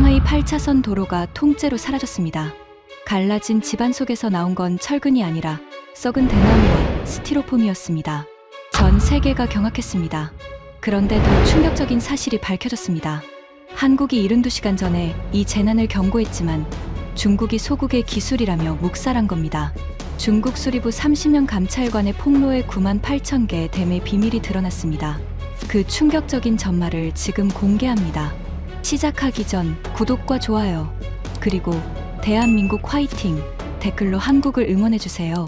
상하이 8차선 도로가 통째로 사라졌습니다. 갈라진 집안 속에서 나온 건 철근이 아니라 썩은 대나무와 스티로폼이었습니다. 전 세계가 경악했습니다. 그런데 더 충격적인 사실이 밝혀졌습니다. 한국이 72시간 전에 이 재난을 경고했지만 중국이 소국의 기술이라며 묵살한 겁니다. 중국 수리부 30년 감찰관의 폭로에 9만 8천 개의 댐의 비밀이 드러났습니다. 그 충격적인 전말을 지금 공개합니다. 시작하기 전 구독과 좋아요, 그리고 대한민국 화이팅 댓글로 한국을 응원해주세요.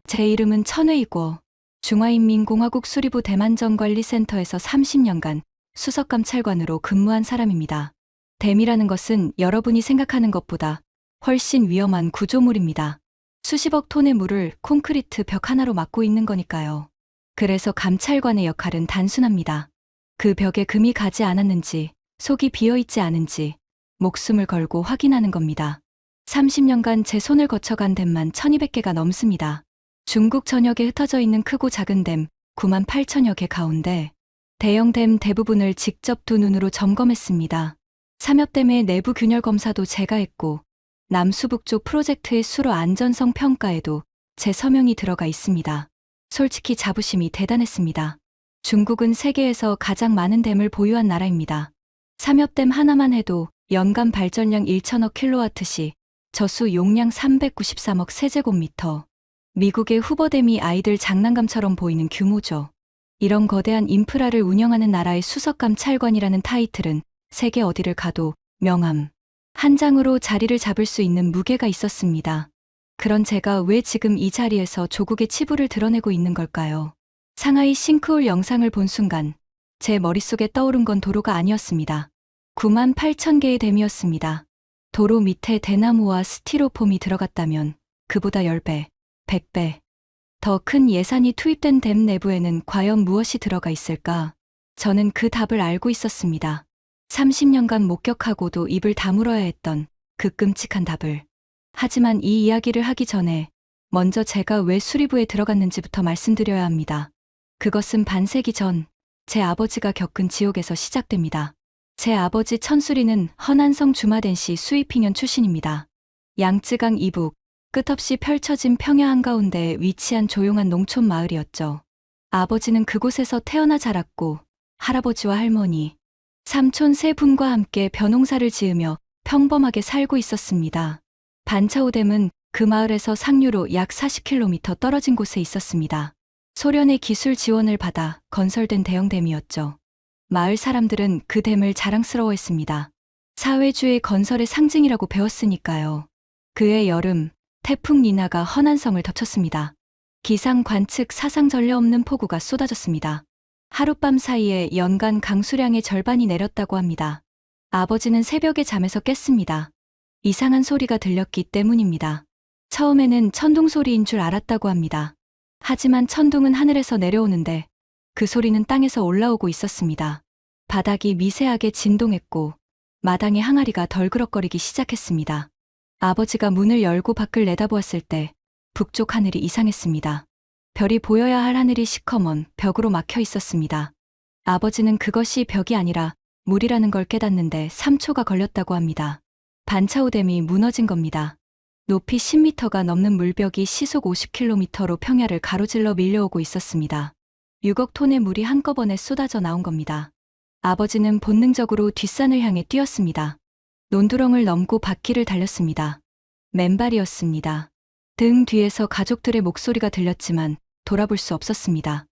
제 이름은 천회이고 중화인민공화국 수리부 대만정관리센터에서 30년간 수석감찰관으로 근무한 사람입니다. 댐이라는 것은 여러분이 생각하는 것보다 훨씬 위험한 구조물입니다. 수십억 톤의 물을 콘크리트 벽 하나로 막고 있는 거니까요. 그래서 감찰관의 역할은 단순합니다. 그 벽에 금이 가지 않았는지, 속이 비어있지 않은지 목숨을 걸고 확인하는 겁니다. 30년간 제 손을 거쳐간 댐만 1200개가 넘습니다. 중국 전역에 흩어져 있는 크고 작은 댐 9만 8천여 개 가운데 대형 댐 대부분을 직접 두 눈으로 점검했습니다. 삼엽댐의 내부 균열 검사도 제가 했고 남수북쪽 프로젝트의 수로 안전성 평가에도 제 서명이 들어가 있습니다. 솔직히 자부심이 대단했습니다. 중국은 세계에서 가장 많은 댐을 보유한 나라입니다. 삼엽댐 하나만 해도 연간 발전량 1천억 킬로와트시, 저수 용량 393억 세제곱미터. 미국의 후보댐이 아이들 장난감처럼 보이는 규모죠. 이런 거대한 인프라를 운영하는 나라의 수석감찰관이라는 타이틀은 세계 어디를 가도 명함 한 장으로 자리를 잡을 수 있는 무게가 있었습니다. 그런 제가 왜 지금 이 자리에서 조국의 치부를 드러내고 있는 걸까요? 상하이 싱크홀 영상을 본 순간 제 머릿속에 떠오른 건 도로가 아니었습니다. 9만 8천 개의 댐이었습니다. 도로 밑에 대나무와 스티로폼이 들어갔다면 그보다 10배, 100배 더 큰 예산이 투입된 댐 내부에는 과연 무엇이 들어가 있을까? 저는 그 답을 알고 있었습니다. 30년간 목격하고도 입을 다물어야 했던 그 끔찍한 답을. 하지만 이 이야기를 하기 전에 먼저 제가 왜 수리부에 들어갔는지부터 말씀드려야 합니다. 그것은 반세기 전 제 아버지가 겪은 지옥에서 시작됩니다. 제 아버지 천수리는 허난성 주마덴시 수입핑연 출신입니다. 양쯔강 이북, 끝없이 펼쳐진 평야 한가운데에 위치한 조용한 농촌 마을이었죠. 아버지는 그곳에서 태어나 자랐고 할아버지와 할머니, 삼촌 세 분과 함께 벼농사를 지으며 평범하게 살고 있었습니다. 반차오댐은 그 마을에서 상류로 약 40km 떨어진 곳에 있었습니다. 소련의 기술 지원을 받아 건설된 대형댐이었죠. 마을 사람들은 그 댐을 자랑스러워했습니다. 사회주의 건설의 상징이라고 배웠으니까요. 그해 여름, 태풍 니나가 허난성을 덮쳤습니다. 기상 관측 사상 전례 없는 폭우가 쏟아졌습니다. 하룻밤 사이에 연간 강수량의 절반이 내렸다고 합니다. 아버지는 새벽에 잠에서 깼습니다. 이상한 소리가 들렸기 때문입니다. 처음에는 천둥 소리인 줄 알았다고 합니다. 하지만 천둥은 하늘에서 내려오는데 그 소리는 땅에서 올라오고 있었습니다. 바닥이 미세하게 진동했고 마당의 항아리가 덜그럭거리기 시작했습니다. 아버지가 문을 열고 밖을 내다보았을 때 북쪽 하늘이 이상했습니다. 별이 보여야 할 하늘이 시커먼 벽으로 막혀 있었습니다. 아버지는 그것이 벽이 아니라 물이라는 걸 깨닫는데 3초가 걸렸다고 합니다. 반차오댐이 무너진 겁니다. 높이 10m가 넘는 물벽이 시속 50km로 평야를 가로질러 밀려오고 있었습니다. 6억 톤의 물이 한꺼번에 쏟아져 나온 겁니다. 아버지는 본능적으로 뒷산을 향해 뛰었습니다. 논두렁을 넘고 바퀴를 달렸습니다. 맨발이었습니다. 등 뒤에서 가족들의 목소리가 들렸지만 돌아볼 수 없었습니다.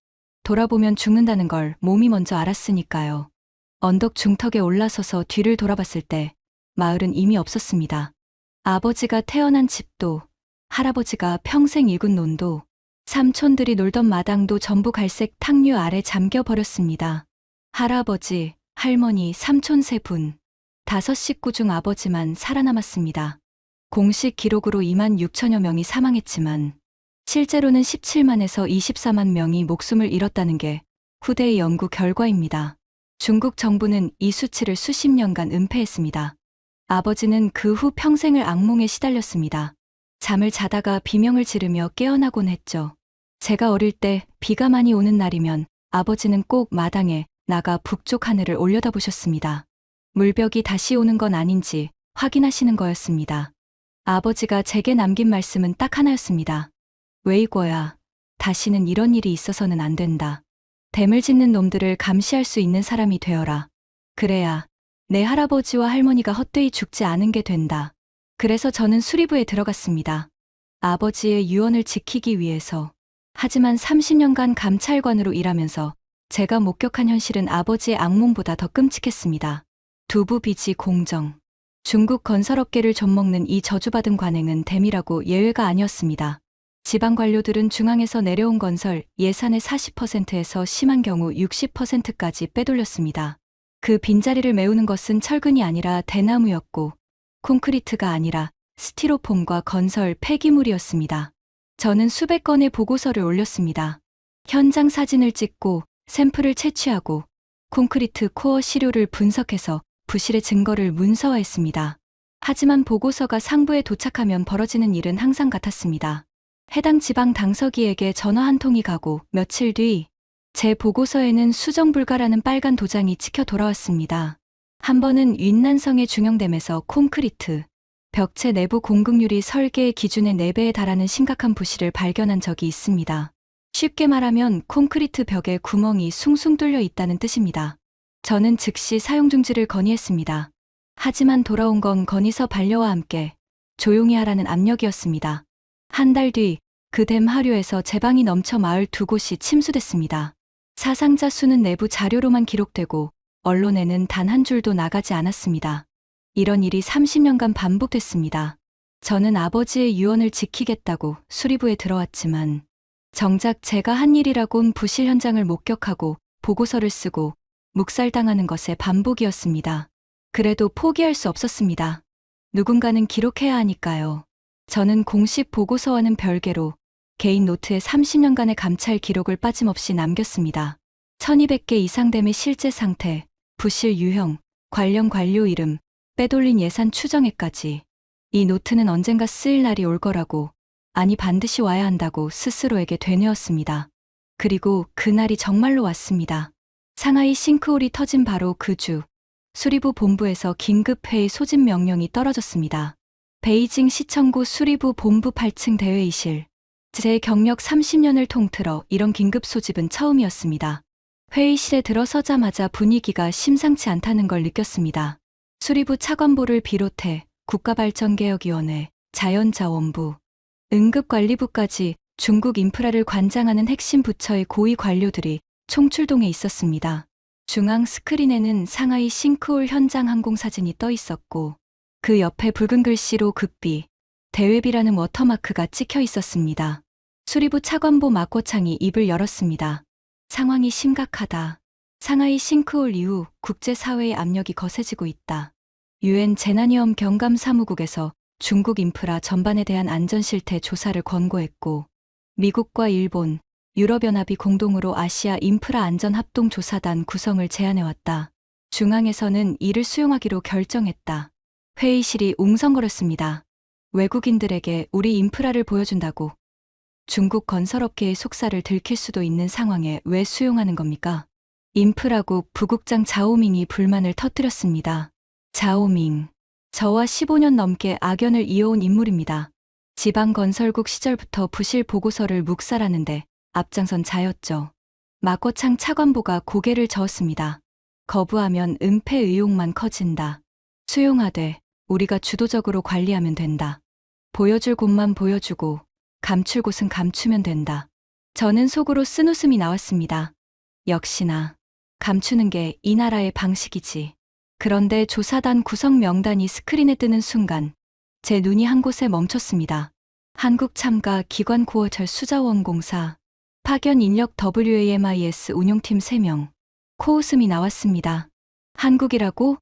돌아보면 죽는다는 걸 몸이 먼저 알았으니까요. 언덕 중턱에 올라서서 뒤를 돌아봤을 때 마을은 이미 없었습니다. 아버지가 태어난 집도, 할아버지가 평생 일군 논도, 삼촌들이 놀던 마당도 전부 갈색 탕류 아래 잠겨버렸습니다. 할아버지, 할머니, 삼촌 세 분, 5식구 중 아버지만 살아남았습니다. 공식 기록으로 2만 6천여 명이 사망했지만 실제로는 17만에서 24만 명이 목숨을 잃었다는 게 후대의 연구 결과입니다. 중국 정부는 이 수치를 수십 년간 은폐했습니다. 아버지는 그 후 평생을 악몽에 시달렸습니다. 잠을 자다가 비명을 지르며 깨어나곤 했죠. 제가 어릴 때 비가 많이 오는 날이면 아버지는 꼭 마당에 나가 북쪽 하늘을 올려다보셨습니다. 물벽이 다시 오는 건 아닌지 확인하시는 거였습니다. 아버지가 제게 남긴 말씀은 딱 하나였습니다. 웨이거야, 다시는 이런 일이 있어서는 안 된다. 댐을 짓는 놈들을 감시할 수 있는 사람이 되어라. 그래야 내 할아버지와 할머니가 헛되이 죽지 않은 게 된다. 그래서 저는 수리부에 들어갔습니다. 아버지의 유언을 지키기 위해서. 하지만 30년간 감찰관으로 일하면서 제가 목격한 현실은 아버지의 악몽보다 더 끔찍했습니다. 두부 비지 공정. 중국 건설업계를 좀먹는 이 저주받은 관행은 댐이라고 예외가 아니었습니다. 지방 관료들은 중앙에서 내려온 건설 예산의 40%에서 심한 경우 60%까지 빼돌렸습니다. 그 빈자리를 메우는 것은 철근이 아니라 대나무였고 콘크리트가 아니라 스티로폼과 건설 폐기물이었습니다. 저는 수백 건의 보고서를 올렸습니다. 현장 사진을 찍고 샘플을 채취하고 콘크리트 코어 시료를 분석해서 부실의 증거를 문서화했습니다. 하지만 보고서가 상부에 도착하면 벌어지는 일은 항상 같았습니다. 해당 지방 당서기에게 전화 한 통이 가고 며칠 뒤 제 보고서에는 수정 불가라는 빨간 도장이 찍혀 돌아왔습니다. 한 번은 윈난성의 중형댐에서 콘크리트, 벽체 내부 공급률이 설계의 기준의 4배에 달하는 심각한 부실을 발견한 적이 있습니다. 쉽게 말하면 콘크리트 벽에 구멍이 숭숭 뚫려 있다는 뜻입니다. 저는 즉시 사용 중지를 건의했습니다. 하지만 돌아온 건 건의서 반려와 함께 조용히 하라는 압력이었습니다. 한 달 뒤 그 댐 하류에서 제방이 넘쳐 마을 2곳이 침수됐습니다. 사상자 수는 내부 자료로만 기록되고 언론에는 단 한 줄도 나가지 않았습니다. 이런 일이 30년간 반복됐습니다. 저는 아버지의 유언을 지키겠다고 수리부에 들어왔지만 정작 제가 한 일이라곤 부실 현장을 목격하고 보고서를 쓰고 묵살당하는 것의 반복이었습니다. 그래도 포기할 수 없었습니다. 누군가는 기록해야 하니까요. 저는 공식 보고서와는 별개로 개인 노트에 30년간의 감찰 기록을 빠짐없이 남겼습니다. 1200개 이상 댐의 실제 상태, 부실 유형, 관련 관료 이름, 빼돌린 예산 추정액까지. 이 노트는 언젠가 쓰일 날이 올 거라고, 아니 반드시 와야 한다고 스스로에게 되뇌었습니다. 그리고 그날이 정말로 왔습니다. 상하이 싱크홀이 터진 바로 그 주, 수리부 본부에서 긴급회의 소집 명령이 떨어졌습니다. 베이징 시청구 수리부 본부 8층 대회의실. 제 경력 30년을 통틀어 이런 긴급 소집은 처음이었습니다. 회의실에 들어서자마자 분위기가 심상치 않다는 걸 느꼈습니다. 수리부 차관보를 비롯해 국가발전개혁위원회, 자연자원부, 응급관리부까지 중국 인프라를 관장하는 핵심 부처의 고위 관료들이 총출동해 있었습니다. 중앙 스크린에는 상하이 싱크홀 현장 항공사진이 떠 있었고 그 옆에 붉은 글씨로 급비, 대회비라는 워터마크가 찍혀 있었습니다. 수리부 차관보 마코창이 입을 열었습니다. 상황이 심각하다. 상하이 싱크홀 이후 국제사회의 압력이 거세지고 있다. 유엔 재난위험 경감사무국에서 중국 인프라 전반에 대한 안전실태 조사를 권고했고 미국과 일본, 유럽연합이 공동으로 아시아 인프라 안전합동조사단 구성을 제안해왔다. 중앙에서는 이를 수용하기로 결정했다. 회의실이 웅성거렸습니다. 외국인들에게 우리 인프라를 보여준다고 중국 건설업계의 속살을 들킬 수도 있는 상황에 왜 수용하는 겁니까? 인프라국 부국장 자오밍이 불만을 터뜨렸습니다. 자오밍. 저와 15년 넘게 악연을 이어온 인물입니다. 지방건설국 시절부터 부실 보고서를 묵살하는데 앞장선 자였죠. 마코창 차관보가 고개를 저었습니다. 거부하면 은폐 의혹만 커진다. 수용하되 우리가 주도적으로 관리하면 된다. 보여줄 곳만 보여주고 감출 곳은 감추면 된다. 저는 속으로 쓴웃음이 나왔습니다. 역시나 감추는 게 이 나라의 방식이지. 그런데 조사단 구성 명단이 스크린에 뜨는 순간 제 눈이 한 곳에 멈췄습니다. 한국 참가 기관 코어 절수자원공사 파견 인력 WAMIS 운용팀 3명. 코웃음이 나왔습니다. 한국이라고?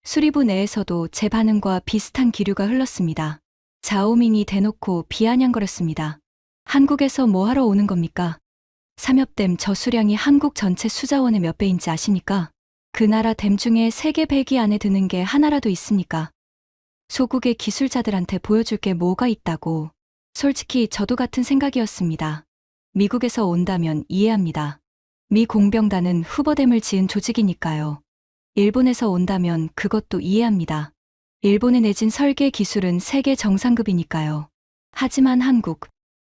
수리부 내에서도 제 반응과 비슷한 기류가 흘렀습니다. 자오밍이 대놓고 비아냥거렸습니다. 한국에서 뭐 하러 오는 겁니까? 삼엽댐 저수량이 한국 전체 수자원의 몇 배인지 아십니까? 그 나라 댐 중에 세계 100위 안에 드는 게 하나라도 있습니까? 소국의 기술자들한테 보여줄 게 뭐가 있다고. 솔직히 저도 같은 생각이었습니다. 미국에서 온다면 이해합니다. 미 공병단은 후보댐을 지은 조직이니까요. 일본에서 온다면 그것도 이해합니다. 일본에 내진 설계 기술은 세계 정상급이니까요. 하지만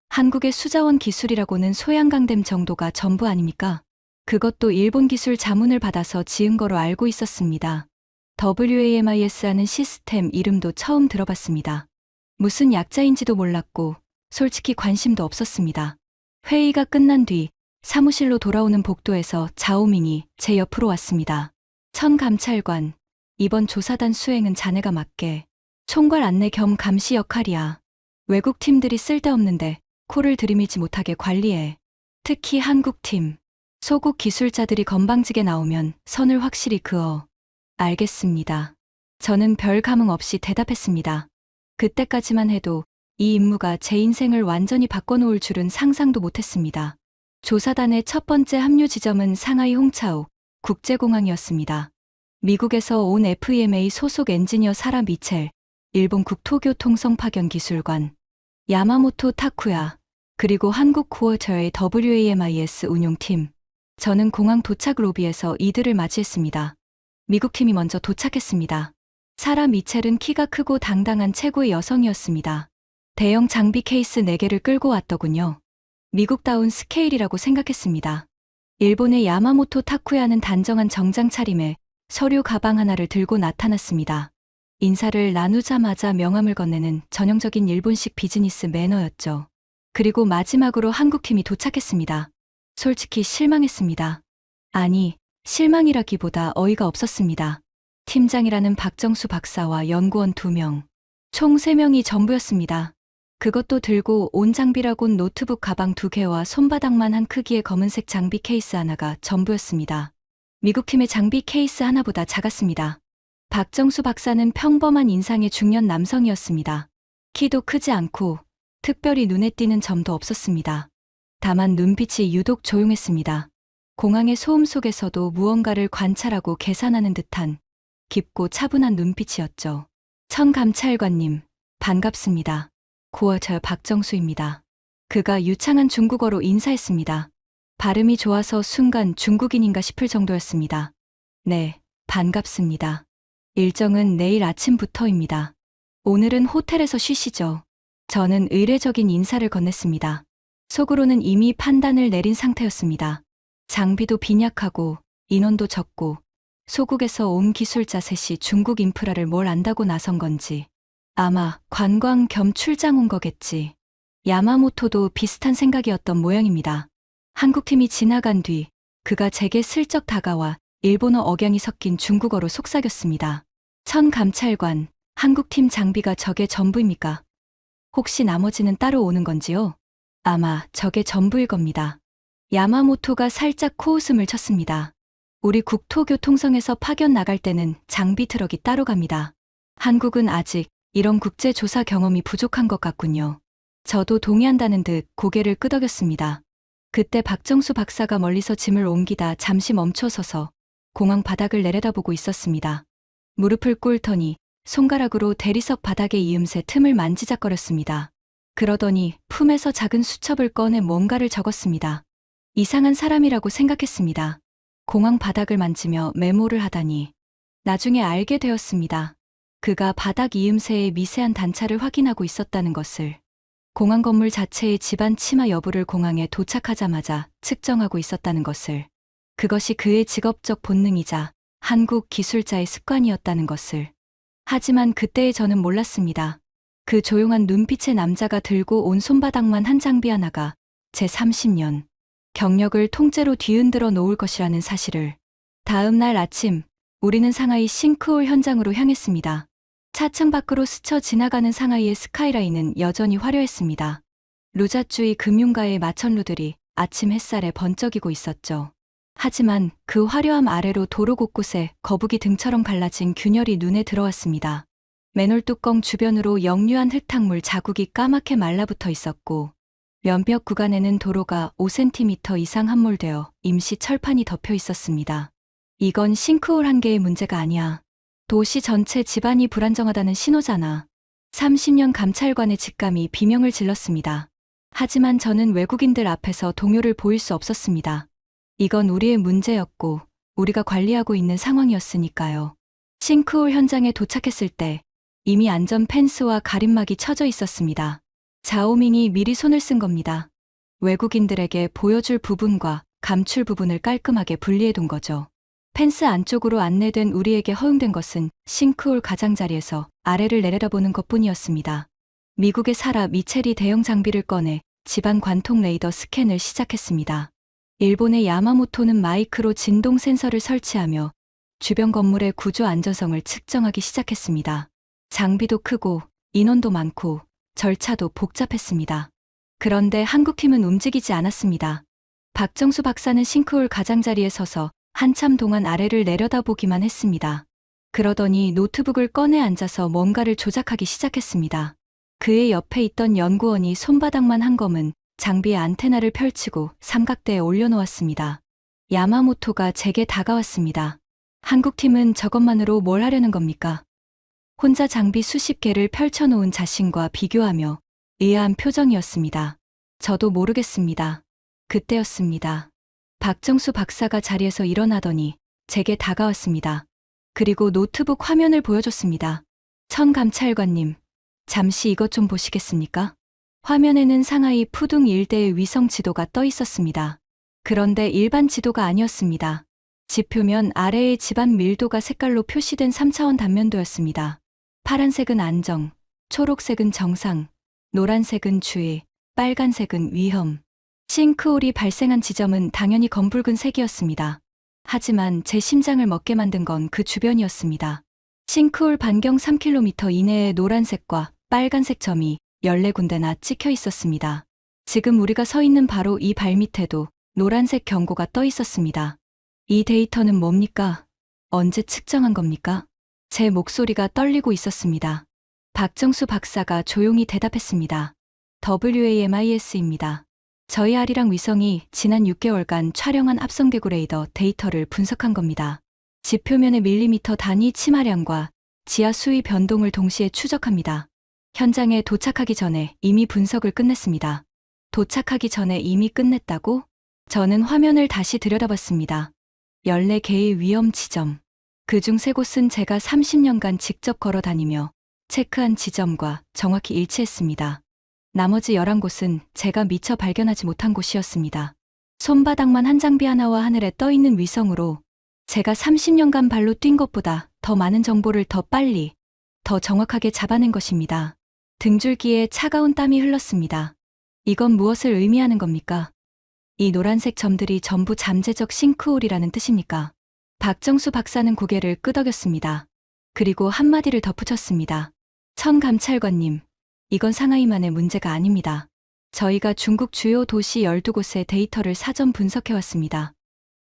한국의 수자원 기술이라고는 소양강댐 정도가 전부 아닙니까? 그것도 일본 기술 자문을 받아서 지은 거로 알고 있었습니다. WAMIS라는 시스템 이름도 처음 들어봤습니다. 무슨 약자인지도 몰랐고 솔직히 관심도 없었습니다. 회의가 끝난 뒤 사무실로 돌아오는 복도에서 자오밍이 제 옆으로 왔습니다. 천 감찰관, 이번 조사단 수행은 자네가 맡게. 총괄 안내 겸 감시 역할이야. 외국 팀들이 쓸데없는데 코를 들이밀지 못하게 관리해. 특히 한국팀. 소국 기술자들이 건방지게 나오면 선을 확실히 그어. 알겠습니다. 저는 별 감흥 없이 대답했습니다. 그때까지만 해도 이 임무가 제 인생을 완전히 바꿔놓을 줄은 상상도 못했습니다. 조사단의 첫 번째 합류 지점은 상하이 홍차오 국제공항이었습니다. 미국에서 온 FEMA 소속 엔지니어 사라 미첼, 일본 국토교통성 파견 기술관, 야마모토 타쿠야, 그리고 한국 쿠어처의 WAMIS 운용팀. 저는 공항 도착 로비에서 이들을 맞이했습니다. 미국 팀이 먼저 도착했습니다. 사라 미첼은 키가 크고 당당한 최고의 여성이었습니다. 대형 장비 케이스 4개를 끌고 왔더군요. 미국다운 스케일이라고 생각했습니다. 일본의 야마모토 타쿠야는 단정한 정장 차림에 서류 가방 하나를 들고 나타났습니다. 인사를 나누자마자 명함을 건네는 전형적인 일본식 비즈니스 매너였죠. 그리고 마지막으로 한국팀이 도착했습니다. 솔직히 실망했습니다. 아니, 실망이라기보다 어이가 없었습니다. 팀장이라는 박정수 박사와 연구원 2명, 총 3명이 전부였습니다. 그것도 들고 온 장비라곤 노트북 가방 2개와 손바닥만 한 크기의 검은색 장비 케이스 하나가 전부였습니다. 미국 팀의 장비 케이스 하나보다 작았습니다. 박정수 박사는 평범한 인상의 중년 남성이었습니다. 키도 크지 않고 특별히 눈에 띄는 점도 없었습니다. 다만 눈빛이 유독 조용했습니다. 공항의 소음 속에서도 무언가를 관찰하고 계산하는 듯한 깊고 차분한 눈빛이었죠. 천 감찰관님, 반갑습니다. 저 박정수입니다. 그가 유창한 중국어로 인사했습니다. 발음이 좋아서 순간 중국인인가 싶을 정도였습니다. 네, 반갑습니다. 일정은 내일 아침부터입니다. 오늘은 호텔에서 쉬시죠. 저는 의례적인 인사를 건넸습니다. 속으로는 이미 판단을 내린 상태였습니다. 장비도 빈약하고 인원도 적고 소국에서 온 기술자 셋이 중국 인프라를 뭘 안다고 나선 건지 아마 관광 겸 출장 온 거겠지. 야마모토도 비슷한 생각이었던 모양입니다. 한국팀이 지나간 뒤 그가 제게 슬쩍 다가와 일본어 억양이 섞인 중국어로 속삭였습니다. 천 감찰관, 한국팀 장비가 저게 전부입니까? 혹시 나머지는 따로 오는 건지요? 아마 저게 전부일 겁니다. 야마모토가 살짝 코웃음을 쳤습니다. 우리 국토교통성에서 파견 나갈 때는 장비 트럭이 따로 갑니다. 한국은 아직 이런 국제조사 경험이 부족한 것 같군요. 저도 동의한다는 듯 고개를 끄덕였습니다. 그때 박정수 박사가 멀리서 짐을 옮기다 잠시 멈춰서서 공항 바닥을 내려다보고 있었습니다. 무릎을 꿇더니 손가락으로 대리석 바닥의 이음새 틈을 만지작거렸습니다. 그러더니 품에서 작은 수첩을 꺼내 뭔가를 적었습니다. 이상한 사람이라고 생각했습니다. 공항 바닥을 만지며 메모를 하다니. 나중에 알게 되었습니다. 그가 바닥 이음새의 미세한 단차를 확인하고 있었다는 것을. 공항 건물 자체의 집안 치마 여부를 공항에 도착하자마자 측정하고 있었다는 것을. 그것이 그의 직업적 본능이자 한국 기술자의 습관이었다는 것을. 하지만 그때의 저는 몰랐습니다. 그 조용한 눈빛의 남자가 들고 온 손바닥만 한 장비 하나가 제 30년 경력을 통째로 뒤흔들어 놓을 것이라는 사실을. 다음 날 아침, 우리는 상하이 싱크홀 현장으로 향했습니다. 차창 밖으로 스쳐 지나가는 상하이의 스카이라인은 여전히 화려했습니다. 루자주의 금융가의 마천루들이 아침 햇살에 번쩍이고 있었죠. 하지만 그 화려함 아래로 도로 곳곳에 거북이 등처럼 갈라진 균열이 눈에 들어왔습니다. 맨홀 뚜껑 주변으로 역류한 흙탕물 자국이 까맣게 말라붙어 있었고 몇몇 구간에는 도로가 5cm 이상 함몰되어 임시 철판이 덮여 있었습니다. 이건 싱크홀 한 개의 문제가 아니야. 도시 전체 집안이 불안정하다는 신호잖아. 30년 감찰관의 직감이 비명을 질렀습니다. 하지만 저는 외국인들 앞에서 동요를 보일 수 없었습니다. 이건 우리의 문제였고 우리가 관리하고 있는 상황이었으니까요. 싱크홀 현장에 도착했을 때 이미 안전 펜스와 가림막이 쳐져 있었습니다. 자오밍이 미리 손을 쓴 겁니다. 외국인들에게 보여줄 부분과 감출 부분을 깔끔하게 분리해둔 거죠. 펜스 안쪽으로 안내된 우리에게 허용된 것은 싱크홀 가장자리에서 아래를 내려다보는 것뿐이었습니다. 미국의 사라 미첼이 대형 장비를 꺼내 집안 관통 레이더 스캔을 시작했습니다. 일본의 야마모토는 마이크로 진동 센서를 설치하며 주변 건물의 구조 안전성을 측정하기 시작했습니다. 장비도 크고 인원도 많고 절차도 복잡했습니다. 그런데 한국팀은 움직이지 않았습니다. 박정수 박사는 싱크홀 가장자리에 서서 한참 동안 아래를 내려다보기만 했습니다. 그러더니 노트북을 꺼내 앉아서 뭔가를 조작하기 시작했습니다. 그의 옆에 있던 연구원이 손바닥만 한 검은 장비의 안테나를 펼치고 삼각대에 올려놓았습니다. 야마모토가 제게 다가왔습니다. 한국팀은 저것만으로 뭘 하려는 겁니까? 혼자 장비 수십 개를 펼쳐놓은 자신과 비교하며 의아한 표정이었습니다. 저도 모르겠습니다. 그때였습니다. 박정수 박사가 자리에서 일어나더니 제게 다가왔습니다. 그리고 노트북 화면을 보여줬습니다. 천감찰관님, 잠시 이것 좀 보시겠습니까? 화면에는 상하이 푸둥 일대의 위성 지도가 떠 있었습니다. 그런데 일반 지도가 아니었습니다. 지표면 아래의 집안 밀도가 색깔로 표시된 3차원 단면도였습니다. 파란색은 안정, 초록색은 정상, 노란색은 주의, 빨간색은 위험. 싱크홀이 발생한 지점은 당연히 검붉은 색이었습니다. 하지만 제 심장을 먹게 만든 건 그 주변이었습니다. 싱크홀 반경 3km 이내의 노란색과 빨간색 점이 14군데나 찍혀 있었습니다. 지금 우리가 서 있는 바로 이 발밑에도 노란색 경고가 떠 있었습니다. 이 데이터는 뭡니까? 언제 측정한 겁니까? 제 목소리가 떨리고 있었습니다. 박정수 박사가 조용히 대답했습니다. WAMIS입니다. 저희 아리랑 위성이 지난 6개월간 촬영한 합성개구 레이더 데이터를 분석한 겁니다. 지표면의 밀리미터 단위 치마량과 지하 수위 변동을 동시에 추적합니다. 현장에 도착하기 전에 이미 분석을 끝냈습니다. 도착하기 전에 이미 끝냈다고? 저는 화면을 다시 들여다봤습니다. 14개의 위험 지점. 그중 3곳은 제가 30년간 직접 걸어 다니며 체크한 지점과 정확히 일치했습니다. 나머지 11곳은 제가 미처 발견하지 못한 곳이었습니다. 손바닥만 한 장비 하나와 하늘에 떠 있는 위성으로 제가 30년간 발로 뛴 것보다 더 많은 정보를 더 빨리, 더 정확하게 잡아낸 것입니다. 등줄기에 차가운 땀이 흘렀습니다. 이건 무엇을 의미하는 겁니까? 이 노란색 점들이 전부 잠재적 싱크홀이라는 뜻입니까? 박정수 박사는 고개를 끄덕였습니다. 그리고 한마디를 덧붙였습니다. 천감찰관님, 이건 상하이만의 문제가 아닙니다. 저희가 중국 주요 도시 12곳의 데이터를 사전 분석해왔습니다.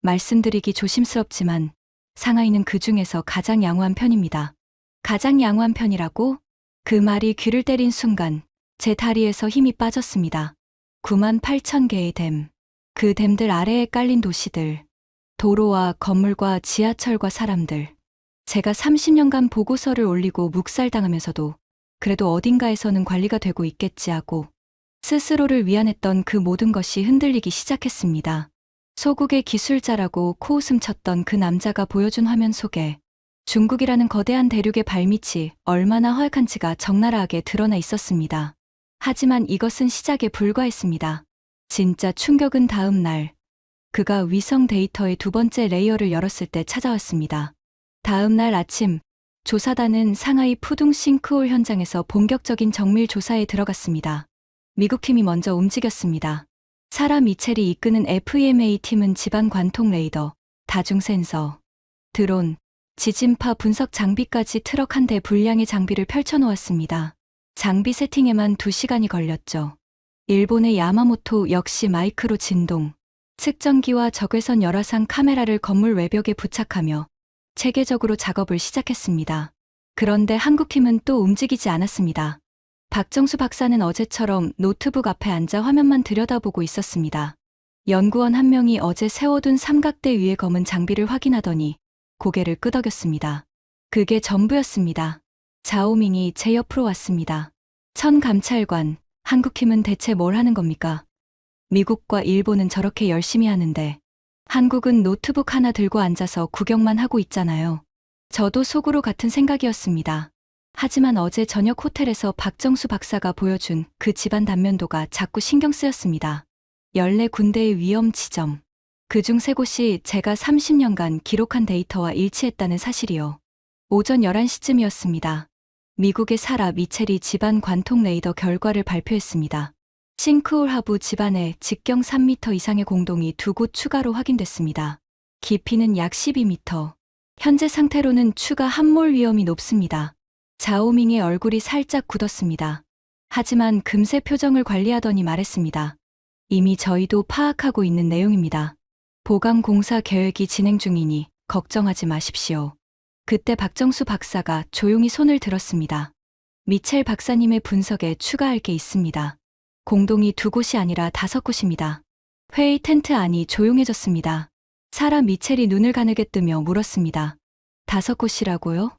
말씀드리기 조심스럽지만 상하이는 그 중에서 가장 양호한 편입니다. 가장 양호한 편이라고? 그 말이 귀를 때린 순간 제 다리에서 힘이 빠졌습니다. 98,000개의 댐, 그 댐들 아래에 깔린 도시들, 도로와 건물과 지하철과 사람들. 제가 30년간 보고서를 올리고 묵살당하면서도 그래도 어딘가에서는 관리가 되고 있겠지 하고 스스로를 위안했던 그 모든 것이 흔들리기 시작했습니다. 소국의 기술자라고 코웃음 쳤던 그 남자가 보여준 화면 속에 중국이라는 거대한 대륙의 발밑이 얼마나 허약한지가 적나라하게 드러나 있었습니다. 하지만 이것은 시작에 불과했습니다. 진짜 충격은 다음 날, 그가 위성 데이터의 2번째 레이어를 열었을 때 찾아왔습니다. 다음 날 아침, 조사단은 상하이 푸둥 싱크홀 현장에서 본격적인 정밀 조사에 들어갔습니다. 미국 팀이 먼저 움직였습니다. 사라 미첼이 이끄는 FEMA 팀은 집안 관통 레이더, 다중 센서, 드론, 지진파 분석 장비까지 트럭 한 대 분량의 장비를 펼쳐놓았습니다. 장비 세팅에만 2시간이 걸렸죠. 일본의 야마모토 역시 마이크로 진동, 측정기와 적외선 열화상 카메라를 건물 외벽에 부착하며 체계적으로 작업을 시작했습니다. 그런데 한국팀은 또 움직이지 않았습니다. 박정수 박사는 어제처럼 노트북 앞에 앉아 화면만 들여다보고 있었습니다. 연구원 한 명이 어제 세워둔 삼각대 위의 검은 장비를 확인하더니 고개를 끄덕였습니다. 그게 전부였습니다. 자오밍이 제 옆으로 왔습니다. 천감찰관, 한국팀은 대체 뭘 하는 겁니까? 미국과 일본은 저렇게 열심히 하는데 한국은 노트북 하나 들고 앉아서 구경만 하고 있잖아요. 저도 속으로 같은 생각이었습니다. 하지만 어제 저녁 호텔에서 박정수 박사가 보여준 그 집안 단면도가 자꾸 신경 쓰였습니다. 14군데의 위험 지점. 그중 3곳이 제가 30년간 기록한 데이터와 일치했다는 사실이요. 오전 11시쯤이었습니다. 미국의 사라 미첼이 집안 관통 레이더 결과를 발표했습니다. 싱크홀 하부 집안에 직경 3m 이상의 공동이 2곳 추가로 확인됐습니다. 깊이는 약 12m. 현재 상태로는 추가 함몰 위험이 높습니다. 자오밍의 얼굴이 살짝 굳었습니다. 하지만 금세 표정을 관리하더니 말했습니다. 이미 저희도 파악하고 있는 내용입니다. 보강 공사 계획이 진행 중이니 걱정하지 마십시오. 그때 박정수 박사가 조용히 손을 들었습니다. 미첼 박사님의 분석에 추가할 게 있습니다. 공동이 2곳이 아니라 5곳입니다. 회의 텐트 안이 조용해졌습니다. 사라 미첼이 눈을 가늘게 뜨며 물었습니다. 5곳이라고요?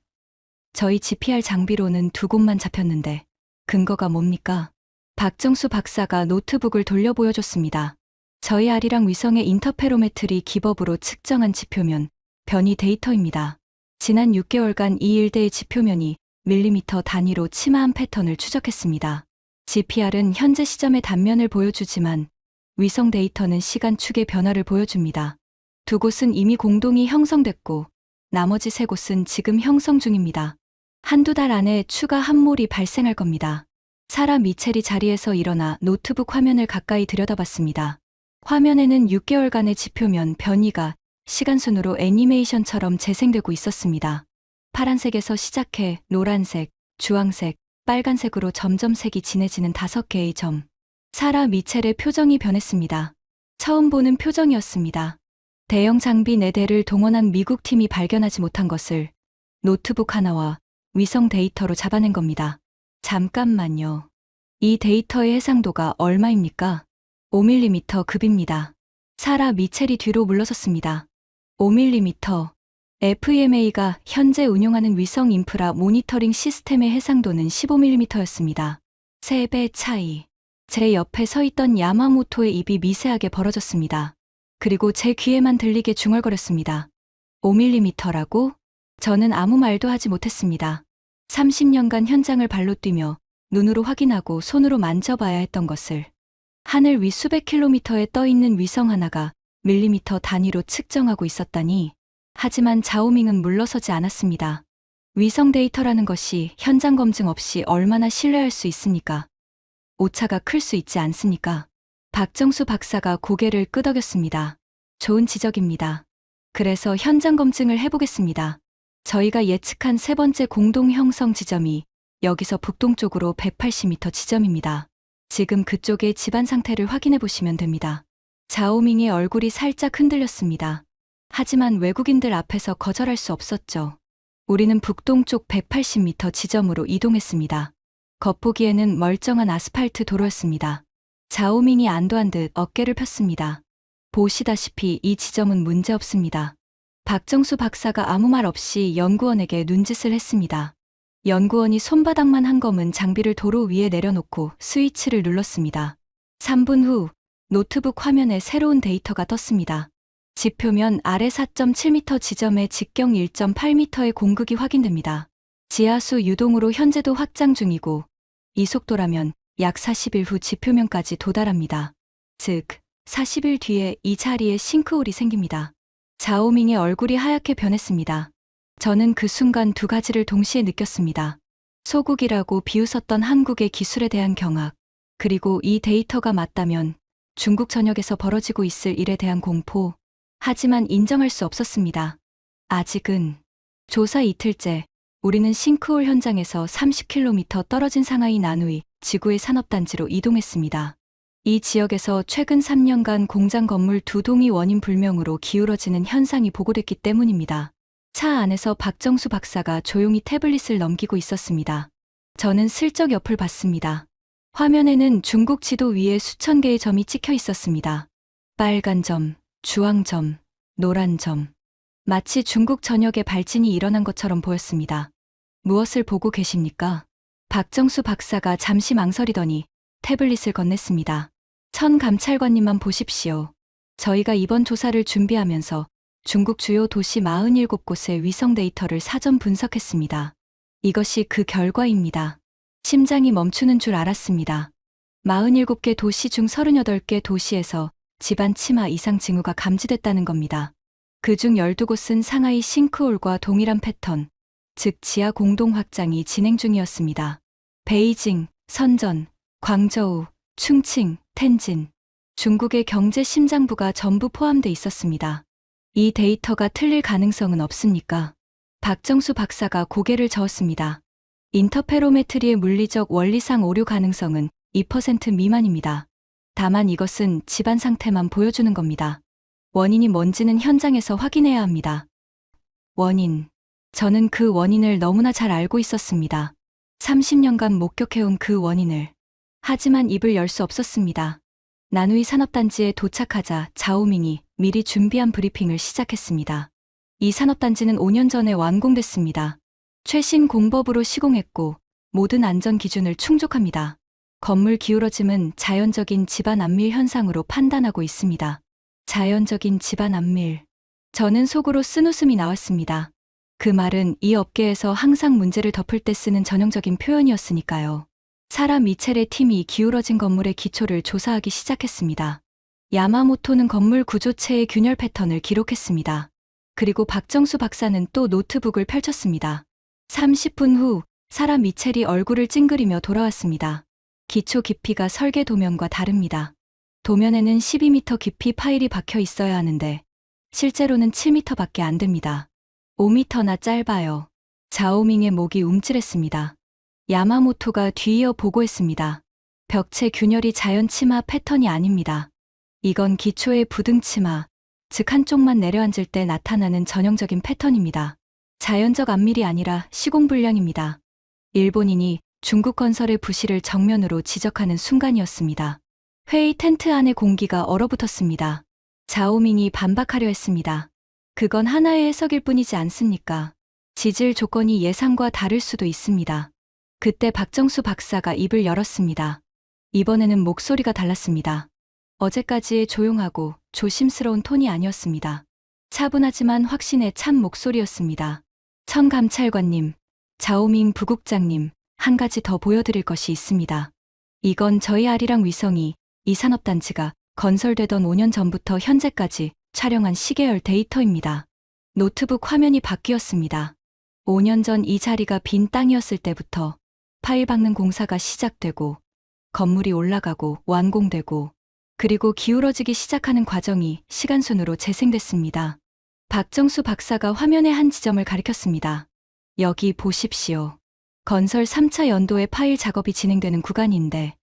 저희 GPR 장비로는 2곳만 잡혔는데 근거가 뭡니까? 박정수 박사가 노트북을 돌려 보여줬습니다. 저희 아리랑 위성의 인터페로메트리 기법으로 측정한 지표면 변이 데이터입니다. 지난 6개월간 이 일대의 지표면이 밀리미터 단위로 침하한 패턴을 추적했습니다. GPR은 현재 시점의 단면을 보여주지만 위성 데이터는 시간축의 변화를 보여줍니다. 2곳은 이미 공동이 형성됐고 나머지 3곳은 지금 형성 중입니다. 한두 달 안에 추가 함몰이 발생할 겁니다. 사라 미첼이 자리에서 일어나 노트북 화면을 가까이 들여다봤습니다. 화면에는 6개월간의 지표면 변이가 시간순으로 애니메이션처럼 재생되고 있었습니다. 파란색에서 시작해 노란색, 주황색, 빨간색으로 점점 색이 진해지는 5개의 점. 사라 미첼의 표정이 변했습니다. 처음 보는 표정이었습니다. 대형 장비 4대를 동원한 미국 팀이 발견하지 못한 것을 노트북 하나와 위성 데이터로 잡아낸 겁니다. 잠깐만요. 이 데이터의 해상도가 얼마입니까? 5mm 급입니다. 사라 미첼이 뒤로 물러섰습니다. 5mm. FEMA가 현재 운용하는 위성 인프라 모니터링 시스템의 해상도는 15mm였습니다. 3배 차이. 제 옆에 서 있던 야마모토의 입이 미세하게 벌어졌습니다. 그리고 제 귀에만 들리게 중얼거렸습니다. 5mm라고? 저는 아무 말도 하지 못했습니다. 30년간 현장을 발로 뛰며 눈으로 확인하고 손으로 만져봐야 했던 것을 하늘 위 수백 킬로미터에 떠있는 위성 하나가 밀리미터 단위로 측정하고 있었다니. 하지만 자오밍은 물러서지 않았습니다. 위성 데이터라는 것이 현장 검증 없이 얼마나 신뢰할 수 있습니까? 오차가 클 수 있지 않습니까? 박정수 박사가 고개를 끄덕였습니다. 좋은 지적입니다. 그래서 현장 검증을 해보겠습니다. 저희가 예측한 3번째 공동 형성 지점이 여기서 북동쪽으로 180m 지점입니다. 지금 그쪽의 집안 상태를 확인해 보시면 됩니다. 자오밍의 얼굴이 살짝 흔들렸습니다. 하지만 외국인들 앞에서 거절할 수 없었죠. 우리는 북동쪽 180m 지점으로 이동했습니다. 겉보기에는 멀쩡한 아스팔트 도로였습니다. 자오밍이 안도한 듯 어깨를 폈습니다. 보시다시피 이 지점은 문제없습니다. 박정수 박사가 아무 말 없이 연구원에게 눈짓을 했습니다. 연구원이 손바닥만 한 검은 장비를 도로 위에 내려놓고 스위치를 눌렀습니다. 3분 후 노트북 화면에 새로운 데이터가 떴습니다. 지표면 아래 4.7m 지점에 직경 1.8m의 공극이 확인됩니다. 지하수 유동으로 현재도 확장 중이고 이 속도라면 약 40일 후 지표면까지 도달합니다. 즉 40일 뒤에 이 자리에 싱크홀이 생깁니다. 자오밍의 얼굴이 하얗게 변했습니다. 저는 그 순간 2가지를 동시에 느꼈습니다. 소국이라고 비웃었던 한국의 기술에 대한 경악, 그리고 이 데이터가 맞다면 중국 전역에서 벌어지고 있을 일에 대한 공포. 하지만 인정할 수 없었습니다. 아직은. 조사 이틀째, 우리는 싱크홀 현장에서 30km 떨어진 상하이 나누이 지구의 산업단지로 이동했습니다. 이 지역에서 최근 3년간 공장 건물 2동이 원인 불명으로 기울어지는 현상이 보고됐기 때문입니다. 차 안에서 박정수 박사가 조용히 태블릿을 넘기고 있었습니다. 저는 슬쩍 옆을 봤습니다. 화면에는 중국 지도 위에 수천 개의 점이 찍혀 있었습니다. 빨간 점, 주황 점, 노란 점. 마치 중국 전역에 발진이 일어난 것처럼 보였습니다. 무엇을 보고 계십니까? 박정수 박사가 잠시 망설이더니 태블릿을 건넸습니다. 천 감찰관님만 보십시오. 저희가 이번 조사를 준비하면서 중국 주요 도시 47곳의 위성 데이터를 사전 분석했습니다. 이것이 그 결과입니다. 심장이 멈추는 줄 알았습니다. 47개 도시 중 38개 도시에서 집안 치마 이상 징후가 감지됐다는 겁니다. 그중 12곳은 상하이 싱크홀과 동일한 패턴, 즉 지하 공동 확장이 진행 중이었습니다. 베이징, 선전, 광저우, 충칭, 텐진, 중국의 경제 심장부가 전부 포함돼 있었습니다. 이 데이터가 틀릴 가능성은 없습니까? 박정수 박사가 고개를 저었습니다. 인터페로메트리의 물리적 원리상 오류 가능성은 2% 미만입니다. 다만 이것은 집안 상태만 보여주는 겁니다. 원인이 뭔지는 현장에서 확인해야 합니다. 원인. 저는 그 원인을 너무나 잘 알고 있었습니다. 30년간 목격해온 그 원인을. 하지만 입을 열 수 없었습니다. 나누이 산업단지에 도착하자 자오밍이 미리 준비한 브리핑을 시작했습니다. 이 산업단지는 5년 전에 완공됐습니다. 최신 공법으로 시공했고 모든 안전 기준을 충족합니다. 건물 기울어짐은 자연적인 집안 안밀 현상으로 판단하고 있습니다. 자연적인 집안 안밀. 저는 속으로 쓴웃음이 나왔습니다. 그 말은 이 업계에서 항상 문제를 덮을 때 쓰는 전형적인 표현이었으니까요. 사라 미첼의 팀이 기울어진 건물의 기초를 조사하기 시작했습니다. 야마모토는 건물 구조체의 균열 패턴을 기록했습니다. 그리고 박정수 박사는 또 노트북을 펼쳤습니다. 30분 후 사라 미첼이 얼굴을 찡그리며 돌아왔습니다. 기초 깊이가 설계 도면과 다릅니다. 도면에는 12m 깊이 파일이 박혀 있어야 하는데 실제로는 7m밖에 안 됩니다. 5m나 짧아요. 자오밍의 목이 움찔했습니다. 야마모토가 뒤이어 보고했습니다. 벽체 균열이 자연 치마 패턴이 아닙니다. 이건 기초의 부등치마, 즉 한쪽만 내려앉을 때 나타나는 전형적인 패턴입니다. 자연적 안밀이 아니라 시공불량입니다. 일본인이 중국 건설의 부실을 정면으로 지적하는 순간이었습니다. 회의 텐트 안의 공기가 얼어붙었습니다. 자오밍이 반박하려 했습니다. 그건 하나의 해석일 뿐이지 않습니까? 지질 조건이 예상과 다를 수도 있습니다. 그때 박정수 박사가 입을 열었습니다. 이번에는 목소리가 달랐습니다. 어제까지의 조용하고 조심스러운 톤이 아니었습니다. 차분하지만 확신에 찬 목소리였습니다. 청감찰관님, 자오밍 부국장님, 한 가지 더 보여드릴 것이 있습니다. 이건 저희 아리랑 위성이 이 산업단지가 건설되던 5년 전부터 현재까지 촬영한 시계열 데이터입니다. 노트북 화면이 바뀌었습니다. 5년 전 이 자리가 빈 땅이었을 때부터 파일 박는 공사가 시작되고 건물이 올라가고 완공되고 그리고 기울어지기 시작하는 과정이 시간순으로 재생됐습니다. 박정수 박사가 화면의 한 지점을 가리켰습니다. 여기 보십시오. 건설 3차 연도의 파일 작업이 진행되는 구간인데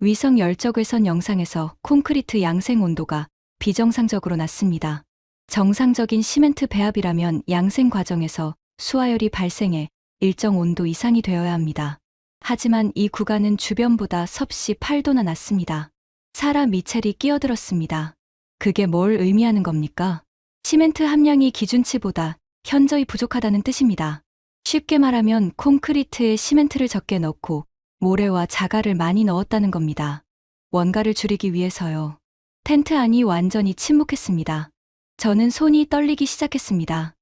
위성 열적외선 영상에서 콘크리트 양생 온도가 비정상적으로 낮습니다. 정상적인 시멘트 배합이라면 양생 과정에서 수화열이 발생해 일정 온도 이상이 되어야 합니다. 하지만 이 구간은 주변보다 섭씨 8도나 낮습니다. 사라 미첼이 끼어들었습니다. 그게 뭘 의미하는 겁니까? 시멘트 함량이 기준치보다 현저히 부족하다는 뜻입니다. 쉽게 말하면 콘크리트에 시멘트를 적게 넣고 모래와 자갈을 많이 넣었다는 겁니다. 원가를 줄이기 위해서요. 텐트 안이 완전히 침묵했습니다. 저는 손이 떨리기 시작했습니다.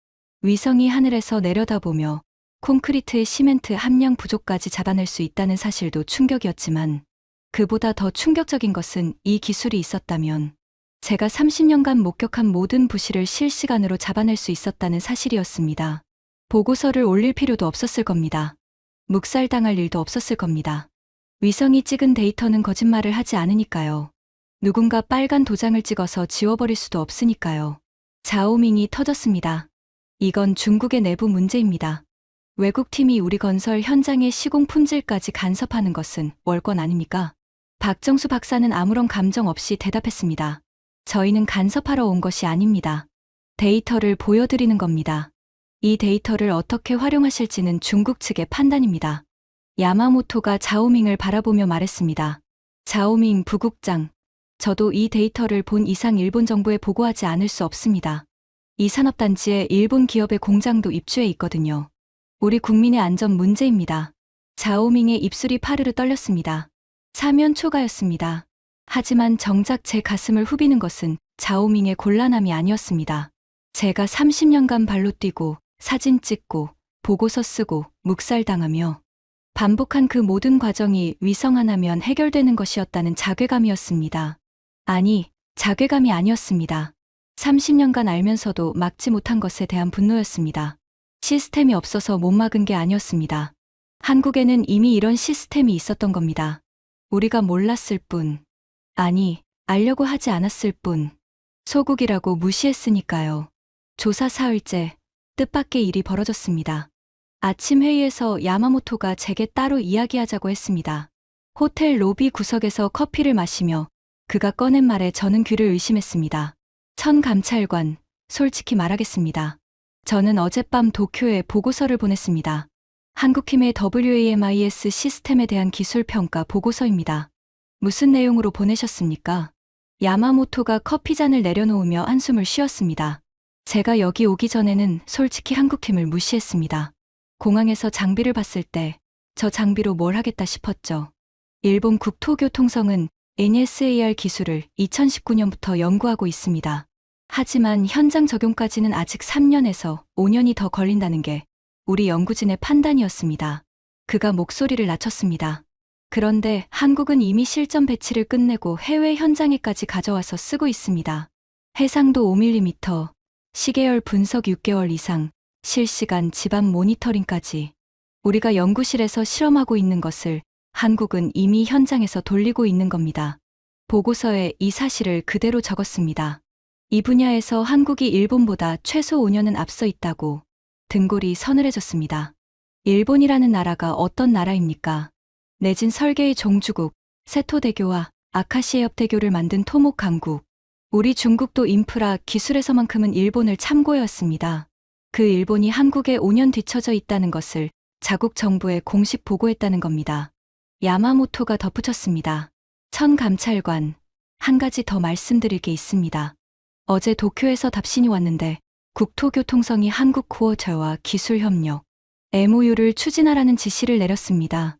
위성이 하늘에서 내려다보며 콘크리트의 시멘트 함량 부족까지 잡아낼 수 있다는 사실도 충격이었지만 그보다 더 충격적인 것은 이 기술이 있었다면 제가 30년간 목격한 모든 부실을 실시간으로 잡아낼 수 있었다는 사실이었습니다. 보고서를 올릴 필요도 없었을 겁니다. 묵살당할 일도 없었을 겁니다. 위성이 찍은 데이터는 거짓말을 하지 않으니까요. 누군가 빨간 도장을 찍어서 지워버릴 수도 없으니까요. 자오밍이 터졌습니다. 이건 중국의 내부 문제입니다. 외국팀이 우리 건설 현장의 시공 품질까지 간섭하는 것은 월권 아닙니까? 박정수 박사는 아무런 감정 없이 대답했습니다. 저희는 간섭하러 온 것이 아닙니다. 데이터를 보여드리는 겁니다. 이 데이터를 어떻게 활용하실지는 중국 측의 판단입니다. 야마모토가 자오밍을 바라보며 말했습니다. 자오밍 부국장, 저도 이 데이터를 본 이상 일본 정부에 보고하지 않을 수 없습니다. 이 산업단지에 일본 기업의 공장도 입주해 있거든요. 우리 국민의 안전 문제입니다. 자오밍의 입술이 파르르 떨렸습니다. 사면 초가였습니다. 하지만 정작 제 가슴을 후비는 것은 자오밍의 곤란함이 아니었습니다. 제가 30년간 발로 뛰고 사진 찍고 보고서 쓰고 묵살당하며 반복한 그 모든 과정이 위성 하나면 해결되는 것이었다는 자괴감이었습니다. 아니, 자괴감이 아니었습니다. 30년간 알면서도 막지 못한 것에 대한 분노였습니다. 시스템이 없어서 못 막은 게 아니었습니다. 한국에는 이미 이런 시스템이 있었던 겁니다. 우리가 몰랐을 뿐, 아니, 알려고 하지 않았을 뿐, 소국이라고 무시했으니까요. 조사 사흘째, 뜻밖의 일이 벌어졌습니다. 아침 회의에서 야마모토가 제게 따로 이야기하자고 했습니다. 호텔 로비 구석에서 커피를 마시며 그가 꺼낸 말에 저는 귀를 의심했습니다. 천감찰관, 솔직히 말하겠습니다. 저는 어젯밤 도쿄에 보고서를 보냈습니다. 한국힘의 WAMIS 시스템에 대한 기술평가 보고서입니다. 무슨 내용으로 보내셨습니까? 야마모토가 커피잔을 내려놓으며 한숨을 쉬었습니다. 제가 여기 오기 전에는 솔직히 한국힘을 무시했습니다. 공항에서 장비를 봤을 때 저 장비로 뭘 하겠다 싶었죠. 일본 국토교통성은 NSAR 기술을 2019년부터 연구하고 있습니다. 하지만 현장 적용까지는 아직 3년에서 5년이 더 걸린다는 게 우리 연구진의 판단이었습니다. 그가 목소리를 낮췄습니다. 그런데 한국은 이미 실전 배치를 끝내고 해외 현장에까지 가져와서 쓰고 있습니다. 해상도 5mm, 시계열 분석 6개월 이상, 실시간 집안 모니터링까지. 우리가 연구실에서 실험하고 있는 것을 한국은 이미 현장에서 돌리고 있는 겁니다. 보고서에 이 사실을 그대로 적었습니다. 이 분야에서 한국이 일본보다 최소 5년은 앞서 있다고 등골이 서늘해졌습니다. 일본이라는 나라가 어떤 나라입니까? 내진 설계의 종주국, 세토대교와 아카시에협대교를 만든 토목 강국. 우리 중국도 인프라 기술에서만큼은 일본을 참고해왔습니다. 그 일본이 한국에 5년 뒤처져 있다는 것을 자국 정부에 공식 보고했다는 겁니다. 야마모토가 덧붙였습니다. 천감찰관, 한 가지 더 말씀드릴 게 있습니다. 어제 도쿄에서 답신이 왔는데 국토교통성이 한국 코어처와 기술협력, MOU를 추진하라는 지시를 내렸습니다.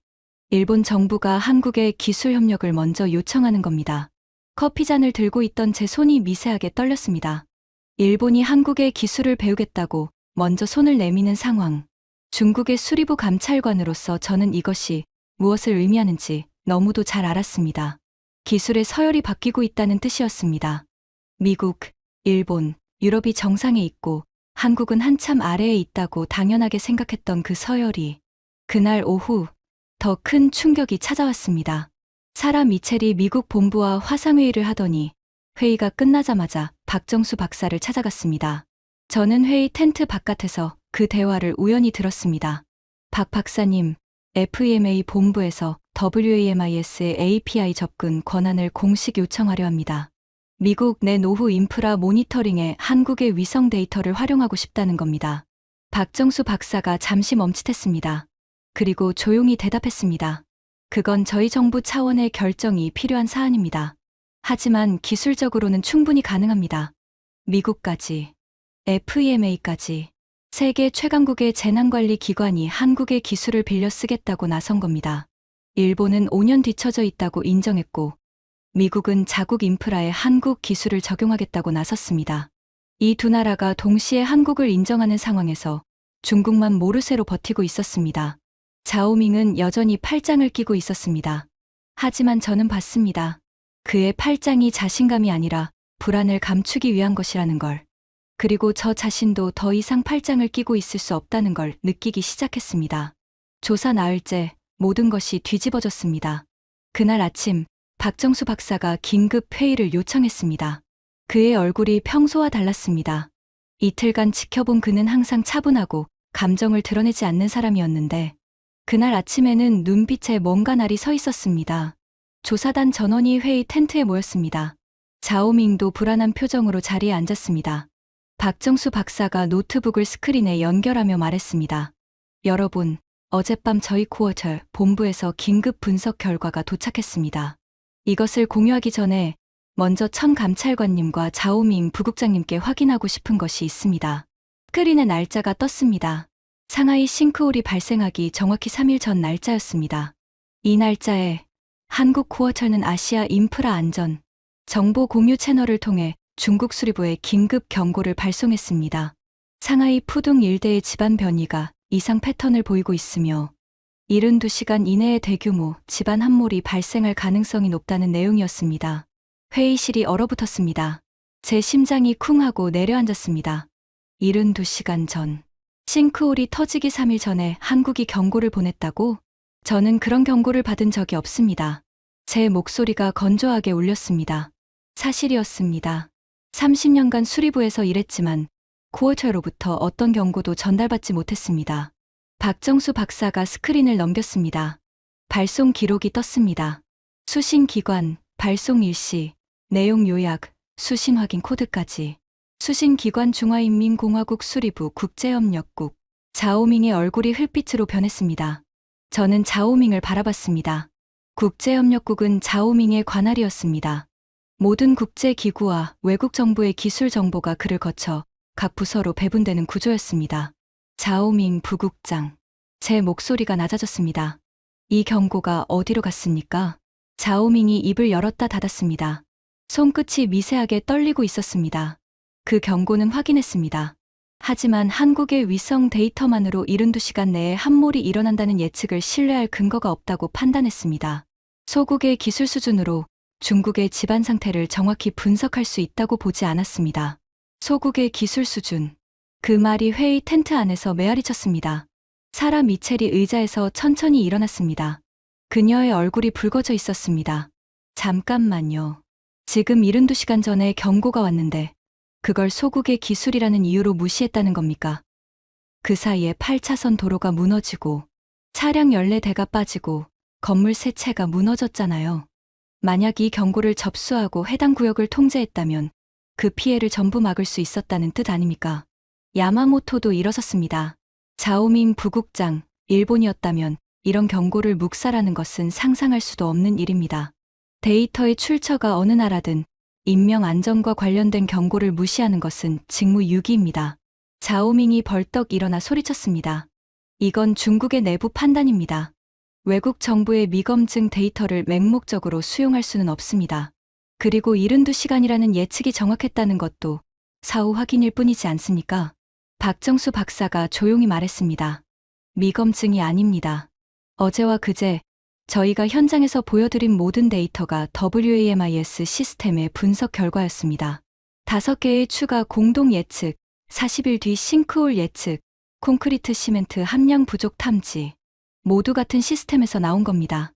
일본 정부가 한국의 기술협력을 먼저 요청하는 겁니다. 커피잔을 들고 있던 제 손이 미세하게 떨렸습니다. 일본이 한국의 기술을 배우겠다고 먼저 손을 내미는 상황. 중국의 수리부 감찰관으로서 저는 이것이 무엇을 의미하는지 너무도 잘 알았습니다. 기술의 서열이 바뀌고 있다는 뜻이었습니다. 미국, 일본, 유럽이 정상에 있고 한국은 한참 아래에 있다고 당연하게 생각했던 그 서열이 그날 오후 더 큰 충격이 찾아왔습니다. 사라 미첼이 미국 본부와 화상회의를 하더니 회의가 끝나자마자 박정수 박사를 찾아갔습니다. 저는 회의 텐트 바깥에서 그 대화를 우연히 들었습니다. 박 박사님, FEMA 본부에서 WAMIS의 API 접근 권한을 공식 요청하려 합니다. 미국 내 노후 인프라 모니터링에 한국의 위성 데이터를 활용하고 싶다는 겁니다. 박정수 박사가 잠시 멈칫했습니다. 그리고 조용히 대답했습니다. 그건 저희 정부 차원의 결정이 필요한 사안입니다. 하지만 기술적으로는 충분히 가능합니다. 미국까지, FEMA까지, 세계 최강국의 재난관리 기관이 한국의 기술을 빌려 쓰겠다고 나선 겁니다. 일본은 5년 뒤처져 있다고 인정했고, 미국은 자국 인프라에 한국 기술을 적용하겠다고 나섰습니다. 이 두 나라가 동시에 한국을 인정하는 상황에서 중국만 모르쇠로 버티고 있었습니다. 자오밍은 여전히 팔짱을 끼고 있었습니다. 하지만 저는 봤습니다. 그의 팔짱이 자신감이 아니라 불안을 감추기 위한 것이라는 걸. 그리고 저 자신도 더 이상 팔짱을 끼고 있을 수 없다는 걸 느끼기 시작했습니다. 조사 나흘째 모든 것이 뒤집어졌습니다. 그날 아침 박정수 박사가 긴급 회의를 요청했습니다. 그의 얼굴이 평소와 달랐습니다. 이틀간 지켜본 그는 항상 차분하고 감정을 드러내지 않는 사람이었는데 그날 아침에는 눈빛에 뭔가 날이 서 있었습니다. 조사단 전원이 회의 텐트에 모였습니다. 자오밍도 불안한 표정으로 자리에 앉았습니다. 박정수 박사가 노트북을 스크린에 연결하며 말했습니다. 여러분, 어젯밤 저희 코어철 본부에서 긴급 분석 결과가 도착했습니다. 이것을 공유하기 전에 먼저 천 감찰관님과 자오밍 부국장님께 확인하고 싶은 것이 있습니다. 스크린에 날짜가 떴습니다. 상하이 싱크홀이 발생하기 정확히 3일 전 날짜였습니다. 이 날짜에 한국 코어철은 아시아 인프라 안전 정보 공유 채널을 통해 중국 수리부에 긴급 경고를 발송했습니다. 상하이 푸둥 일대의 집안 변이가 이상 패턴을 보이고 있으며 72시간 이내에 대규모 집안 함몰이 발생할 가능성이 높다는 내용이었습니다. 회의실이 얼어붙었습니다. 제 심장이 쿵 하고 내려앉았습니다. 72시간 전. 싱크홀이 터지기 3일 전에 한국이 경고를 보냈다고? 저는 그런 경고를 받은 적이 없습니다. 제 목소리가 건조하게 울렸습니다. 사실이었습니다. 30년간 수리부에서 일했지만 코어체로부터 어떤 경고도 전달받지 못했습니다. 박정수 박사가 스크린을 넘겼습니다. 발송 기록이 떴습니다. 수신 기관, 발송 일시, 내용 요약, 수신 확인 코드까지. 수신 기관 중화인민공화국 수리부 국제협력국. 자오밍의 얼굴이 흙빛으로 변했습니다. 저는 자오밍을 바라봤습니다. 국제협력국은 자오밍의 관할이었습니다. 모든 국제기구와 외국 정부의 기술 정보가 그를 거쳐 각 부서로 배분되는 구조였습니다. 자오밍 부국장. 제 목소리가 낮아졌습니다. 이 경고가 어디로 갔습니까? 자오밍이 입을 열었다 닫았습니다. 손끝이 미세하게 떨리고 있었습니다. 그 경고는 확인했습니다. 하지만 한국의 위성 데이터만으로 72시간 내에 함몰이 일어난다는 예측을 신뢰할 근거가 없다고 판단했습니다. 소국의 기술 수준으로 중국의 집안 상태를 정확히 분석할 수 있다고 보지 않았습니다. 소국의 기술 수준. 그 말이 회의 텐트 안에서 메아리 쳤습니다. 사라 미첼이 의자에서 천천히 일어났습니다. 그녀의 얼굴이 붉어져 있었습니다. 잠깐만요. 지금 72시간 전에 경고가 왔는데 그걸 소국의 기술이라는 이유로 무시했다는 겁니까? 그 사이에 8차선 도로가 무너지고 차량 14대가 빠지고 건물 3채가 무너졌잖아요. 만약 이 경고를 접수하고 해당 구역을 통제했다면 그 피해를 전부 막을 수 있었다는 뜻 아닙니까? 야마모토도 일어섰습니다. 자오밍 부국장, 일본이었다면 이런 경고를 묵살하는 것은 상상할 수도 없는 일입니다. 데이터의 출처가 어느 나라든 인명 안전과 관련된 경고를 무시하는 것은 직무유기입니다. 자오밍이 벌떡 일어나 소리쳤습니다. 이건 중국의 내부 판단입니다. 외국 정부의 미검증 데이터를 맹목적으로 수용할 수는 없습니다. 그리고 72시간이라는 예측이 정확했다는 것도 사후 확인일 뿐이지 않습니까? 박정수 박사가 조용히 말했습니다. 미검증이 아닙니다. 어제와 그제 저희가 현장에서 보여드린 모든 데이터가 WAMIS 시스템의 분석 결과였습니다. 5개의 추가 공동 예측, 40일 뒤 싱크홀 예측, 콘크리트 시멘트 함량 부족 탐지. 모두 같은 시스템에서 나온 겁니다.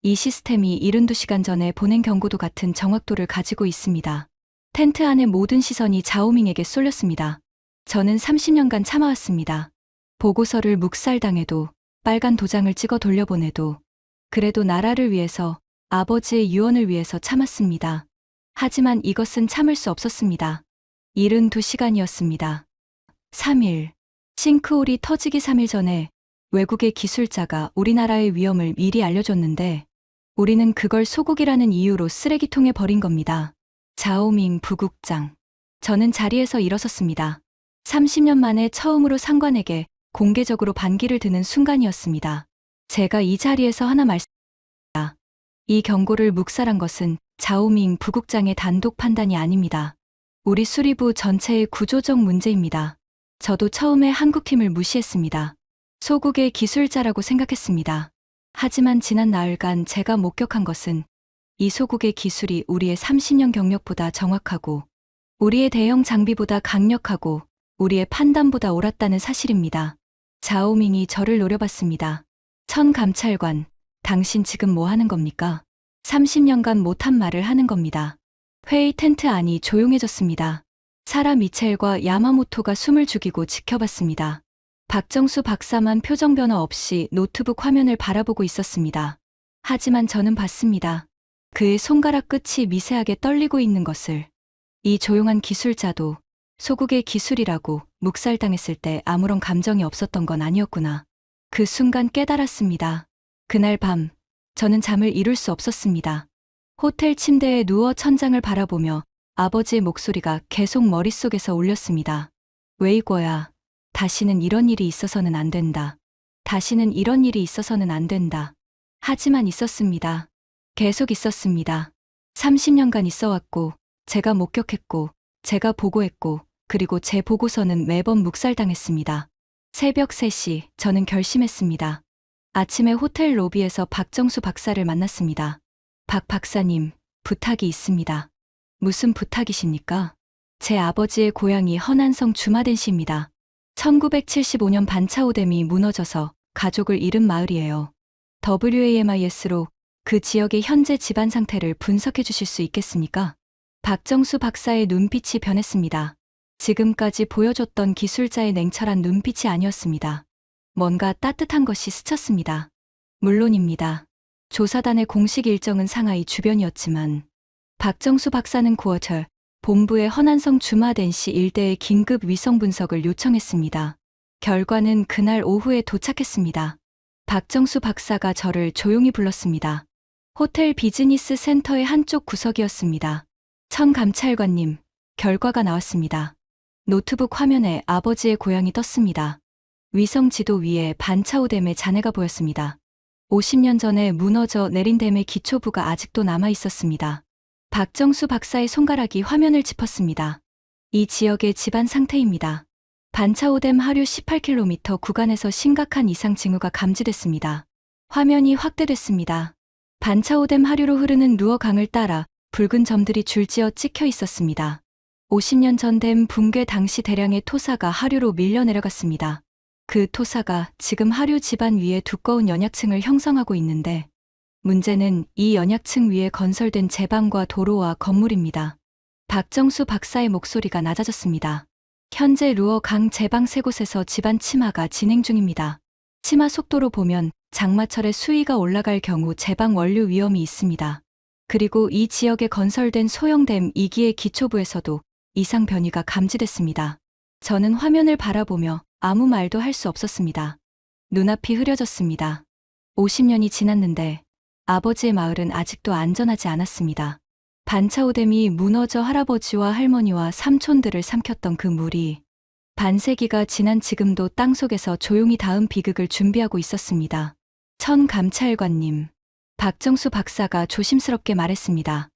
이 시스템이 72시간 전에 보낸 경고도 같은 정확도를 가지고 있습니다. 텐트 안의 모든 시선이 자오밍에게 쏠렸습니다. 저는 30년간 참아왔습니다. 보고서를 묵살당해도, 빨간 도장을 찍어 돌려보내도, 그래도 나라를 위해서, 아버지의 유언을 위해서 참았습니다. 하지만 이것은 참을 수 없었습니다. 72시간이었습니다. 3일. 싱크홀이 터지기 3일 전에 외국의 기술자가 우리나라의 위험을 미리 알려줬는데 우리는 그걸 소국이라는 이유로 쓰레기통에 버린 겁니다. 자오밍 부국장. 저는 자리에서 일어섰습니다. 30년 만에 처음으로 상관에게 공개적으로 반기를 드는 순간이었습니다. 제가 이 자리에서 하나 말씀드립니다. 이 경고를 묵살한 것은 자오밍 부국장의 단독 판단이 아닙니다. 우리 수리부 전체의 구조적 문제입니다. 저도 처음에 한국팀을 무시했습니다. 소국의 기술자라고 생각했습니다. 하지만 지난 나흘간 제가 목격한 것은 이 소국의 기술이 우리의 30년 경력보다 정확하고 우리의 대형 장비보다 강력하고 우리의 판단보다 옳았다는 사실입니다. 자오밍이 저를 노려봤습니다. 천 감찰관, 당신 지금 뭐 하는 겁니까? 30년간 못한 말을 하는 겁니다. 회의 텐트 안이 조용해졌습니다. 사라 미첼과 야마모토가 숨을 죽이고 지켜봤습니다. 박정수 박사만 표정 변화 없이 노트북 화면을 바라보고 있었습니다. 하지만 저는 봤습니다. 그의 손가락 끝이 미세하게 떨리고 있는 것을. 이 조용한 기술자도 소국의 기술이라고 묵살당했을 때 아무런 감정이 없었던 건 아니었구나. 그 순간 깨달았습니다. 그날 밤, 저는 잠을 이룰 수 없었습니다. 호텔 침대에 누워 천장을 바라보며 아버지의 목소리가 계속 머릿속에서 울렸습니다. 웨이거야, 다시는 이런 일이 있어서는 안 된다. 다시는 이런 일이 있어서는 안 된다. 하지만 있었습니다. 계속 있었습니다. 30년간 있어왔고, 제가 목격했고, 제가 보고했고, 그리고 제 보고서는 매번 묵살당했습니다. 새벽 3시, 저는 결심했습니다. 아침에 호텔 로비에서 박정수 박사를 만났습니다. 박 박사님, 부탁이 있습니다. 무슨 부탁이십니까? 제 아버지의 고향이 허난성 주마덴시입니다. 1975년 반차오댐이 무너져서 가족을 잃은 마을이에요. WAMIS로 그 지역의 현재 집안 상태를 분석해 주실 수 있겠습니까? 박정수 박사의 눈빛이 변했습니다. 지금까지 보여줬던 기술자의 냉철한 눈빛이 아니었습니다. 뭔가 따뜻한 것이 스쳤습니다. 물론입니다. 조사단의 공식 일정은 상하이 주변이었지만 박정수 박사는 9월 본부의 허난성 주마덴시 일대의 긴급 위성 분석을 요청했습니다. 결과는 그날 오후에 도착했습니다. 박정수 박사가 저를 조용히 불렀습니다. 호텔 비즈니스 센터의 한쪽 구석이었습니다. 천 감찰관님, 결과가 나왔습니다. 노트북 화면에 아버지의 고향이 떴습니다. 위성 지도 위에 반차오댐의 잔해가 보였습니다. 50년 전에 무너져 내린 댐의 기초부가 아직도 남아 있었습니다. 박정수 박사의 손가락이 화면을 짚었습니다. 이 지역의 집안 상태입니다. 반차오댐 하류 18km 구간에서 심각한 이상 징후가 감지됐습니다. 화면이 확대됐습니다. 반차오댐 하류로 흐르는 루어 강을 따라 붉은 점들이 줄지어 찍혀 있었습니다. 50년 전 댐 붕괴 당시 대량의 토사가 하류로 밀려 내려갔습니다. 그 토사가 지금 하류 지반 위에 두꺼운 연약층을 형성하고 있는데 문제는 이 연약층 위에 건설된 제방과 도로와 건물입니다. 박정수 박사의 목소리가 낮아졌습니다. 현재 루어 강 제방 3곳에서 지반 침하가 진행 중입니다. 침하 속도로 보면 장마철에 수위가 올라갈 경우 제방 원류 위험이 있습니다. 그리고 이 지역에 건설된 소형 댐 2기의 기초부에서도 이상 변이가 감지됐습니다. 저는 화면을 바라보며 아무 말도 할 수 없었습니다. 눈앞이 흐려졌습니다. 50년이 지났는데 아버지의 마을은 아직도 안전하지 않았습니다. 반차오댐이 무너져 할아버지와 할머니와 삼촌들을 삼켰던 그 물이 반세기가 지난 지금도 땅속에서 조용히 다음 비극을 준비하고 있었습니다. 천 감찰관님, 박정수 박사가 조심스럽게 말했습니다.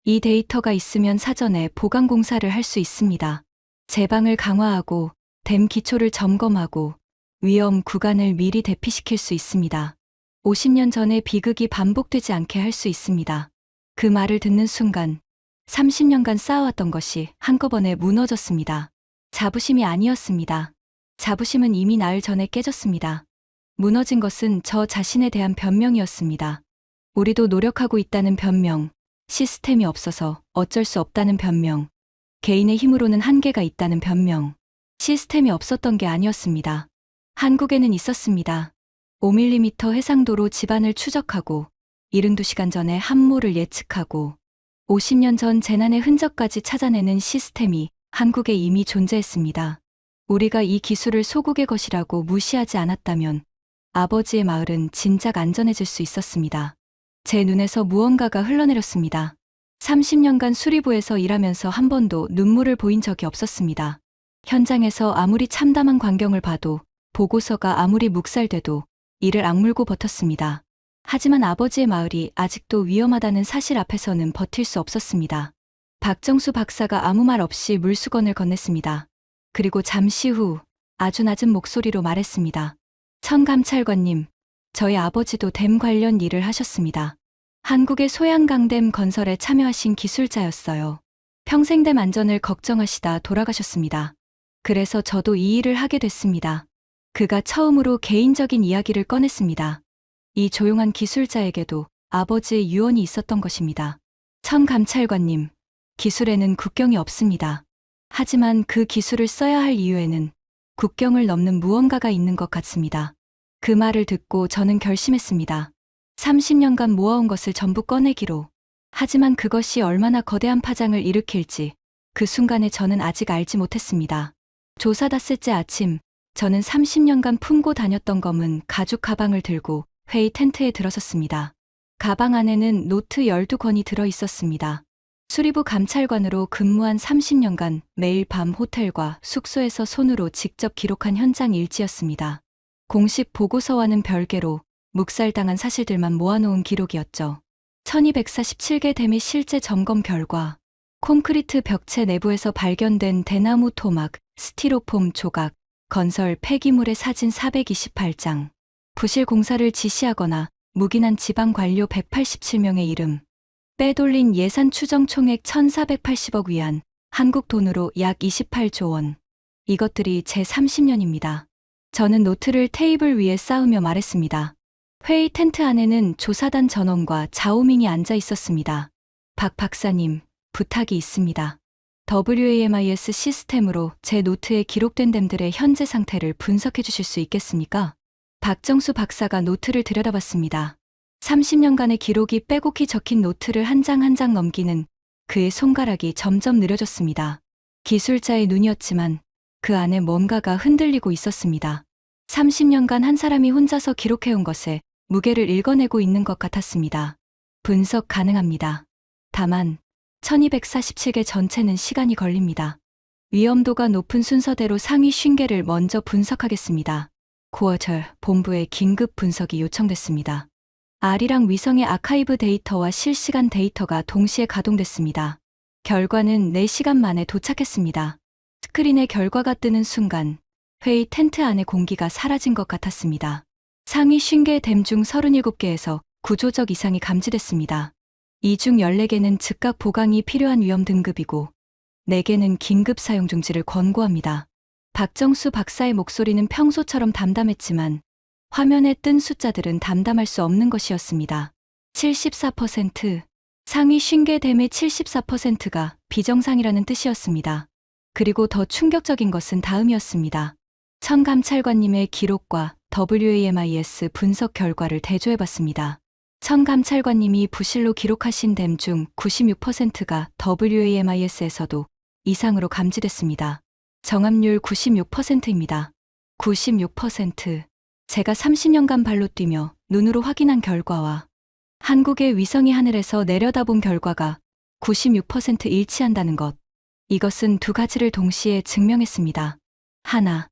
이 데이터가 있으면 사전에 보강 공사를 할 수 있습니다. 제방을 강화하고 댐 기초를 점검하고 위험 구간을 미리 대피시킬 수 있습니다. 50년 전의 비극이 반복되지 않게 할 수 있습니다. 그 말을 듣는 순간 30년간 쌓아왔던 것이 한꺼번에 무너졌습니다. 자부심이 아니었습니다. 자부심은 이미 나흘 전에 깨졌습니다. 무너진 것은 저 자신에 대한 변명이었습니다. 우리도 노력하고 있다는 변명, 시스템이 없어서 어쩔 수 없다는 변명, 개인의 힘으로는 한계가 있다는 변명. 시스템이 없었던 게 아니었습니다. 한국에는 있었습니다. 5mm 해상도로 지반을 추적하고 72시간 전에 함모를 예측하고 50년 전 재난의 흔적까지 찾아내는 시스템이 한국에 이미 존재했습니다. 우리가 이 기술을 소국의 것이라고 무시하지 않았다면 아버지의 마을은 진작 안전해질 수 있었습니다. 제 눈에서 무언가가 흘러내렸습니다. 30년간 수리부에서 일하면서 한 번도 눈물을 보인 적이 없었습니다. 현장에서 아무리 참담한 광경을 봐도 보고서가 아무리 묵살돼도 이를 악물고 버텼습니다. 하지만 아버지의 마을이 아직도 위험하다는 사실 앞에서는 버틸 수 없었습니다. 박정수 박사가 아무 말 없이 물수건을 건넸습니다. 그리고 잠시 후 아주 낮은 목소리로 말했습니다. 천 감찰관님, 저희 아버지도 댐 관련 일을 하셨습니다. 한국의 소양강댐 건설에 참여하신 기술자였어요. 평생 댐 안전을 걱정하시다 돌아가셨습니다. 그래서 저도 이 일을 하게 됐습니다. 그가 처음으로 개인적인 이야기를 꺼냈습니다. 이 조용한 기술자에게도 아버지의 유언이 있었던 것입니다. 천 감찰관님, 기술에는 국경이 없습니다. 하지만 그 기술을 써야 할 이유에는 국경을 넘는 무언가가 있는 것 같습니다. 그 말을 듣고 저는 결심했습니다. 30년간 모아온 것을 전부 꺼내기로. 하지만 그것이 얼마나 거대한 파장을 일으킬지 그 순간에 저는 아직 알지 못했습니다. 조사 닷새째 아침, 저는 30년간 품고 다녔던 검은 가죽 가방을 들고 회의 텐트에 들어섰습니다. 가방 안에는 노트 12권이 들어 있었습니다. 수리부 감찰관으로 근무한 30년간 매일 밤 호텔과 숙소에서 손으로 직접 기록한 현장 일지였습니다. 공식 보고서와는 별개로 묵살당한 사실들만 모아놓은 기록이었죠. 1247개 댐의 실제 점검 결과, 콘크리트 벽체 내부에서 발견된 대나무 토막, 스티로폼 조각, 건설 폐기물의 사진 428장, 부실 공사를 지시하거나 묵인한 지방 관료 187명의 이름, 빼돌린 예산 추정 총액 1,480억 위안, 한국 돈으로 약 28조 원. 이것들이 제 30년입니다. 저는 노트를 테이블 위에 쌓으며 말했습니다. 회의 텐트 안에는 조사단 전원과 자오밍이 앉아 있었습니다. 박 박사님, 부탁이 있습니다. WAMIS 시스템으로 제 노트에 기록된 댐들의 현재 상태를 분석해 주실 수 있겠습니까? 박정수 박사가 노트를 들여다봤습니다. 30년간의 기록이 빼곡히 적힌 노트를 한 장 한 장 넘기는 그의 손가락이 점점 느려졌습니다. 기술자의 눈이었지만 그 안에 뭔가가 흔들리고 있었습니다. 30년간 한 사람이 혼자서 기록해온 것에 무게를 읽어내고 있는 것 같았습니다. 분석 가능합니다. 다만 1247개 전체는 시간이 걸립니다. 위험도가 높은 순서대로 상위 50개를 먼저 분석하겠습니다. 쿼터 본부에 긴급 분석이 요청됐습니다. 아리랑 위성의 아카이브 데이터와 실시간 데이터가 동시에 가동됐습니다. 결과는 4시간 만에 도착했습니다. 스크린에 결과가 뜨는 순간 회의 텐트 안의 공기가 사라진 것 같았습니다. 상위 50개의 댐 중 37개에서 구조적 이상이 감지됐습니다. 이 중 14개는 즉각 보강이 필요한 위험 등급이고 4개는 긴급 사용 중지를 권고합니다. 박정수 박사의 목소리는 평소처럼 담담했지만 화면에 뜬 숫자들은 담담할 수 없는 것이었습니다. 74%, 상위 50개 댐의 74%가 비정상이라는 뜻이었습니다. 그리고 더 충격적인 것은 다음이었습니다. 천 감찰관님의 기록과 WAMIS 분석 결과를 대조해봤습니다. 천 감찰관님이 부실로 기록하신 댐 중 96%가 WAMIS에서도 이상으로 감지됐습니다. 정합률 96%입니다. 96%. 제가 30년간 발로 뛰며 눈으로 확인한 결과와 한국의 위성이 하늘에서 내려다본 결과가 96% 일치한다는 것. 이것은 두 가지를 동시에 증명했습니다. 하나,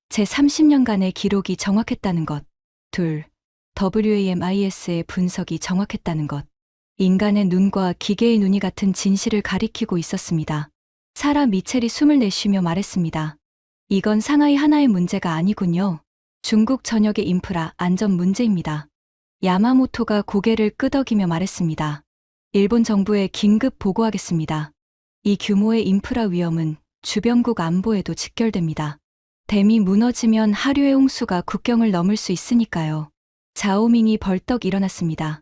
제 30년간의 기록이 정확했다는 것. 둘, WAMIS의 분석이 정확했다는 것. 인간의 눈과 기계의 눈이 같은 진실을 가리키고 있었습니다. 사라 미첼이 숨을 내쉬며 말했습니다. 이건 상하이 하나의 문제가 아니군요. 중국 전역의 인프라 안전 문제입니다. 야마모토가 고개를 끄덕이며 말했습니다. 일본 정부에 긴급 보고하겠습니다. 이 규모의 인프라 위험은 주변국 안보에도 직결됩니다. 댐이 무너지면 하류의 홍수가 국경을 넘을 수 있으니까요. 자오밍이 벌떡 일어났습니다.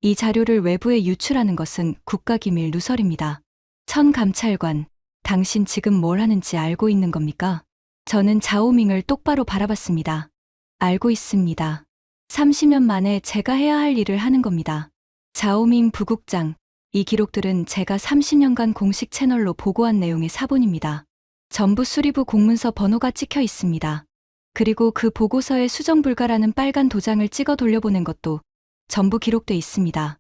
이 자료를 외부에 유출하는 것은 국가기밀 누설입니다. 천 감찰관, 당신 지금 뭘 하는지 알고 있는 겁니까? 저는 자오밍을 똑바로 바라봤습니다. 알고 있습니다. 30년 만에 제가 해야 할 일을 하는 겁니다. 자오밍 부국장, 이 기록들은 제가 30년간 공식 채널로 보고한 내용의 사본입니다. 전부 수리부 공문서 번호가 찍혀 있습니다. 그리고 그 보고서에 수정 불가라는 빨간 도장을 찍어 돌려보낸 것도 전부 기록돼 있습니다.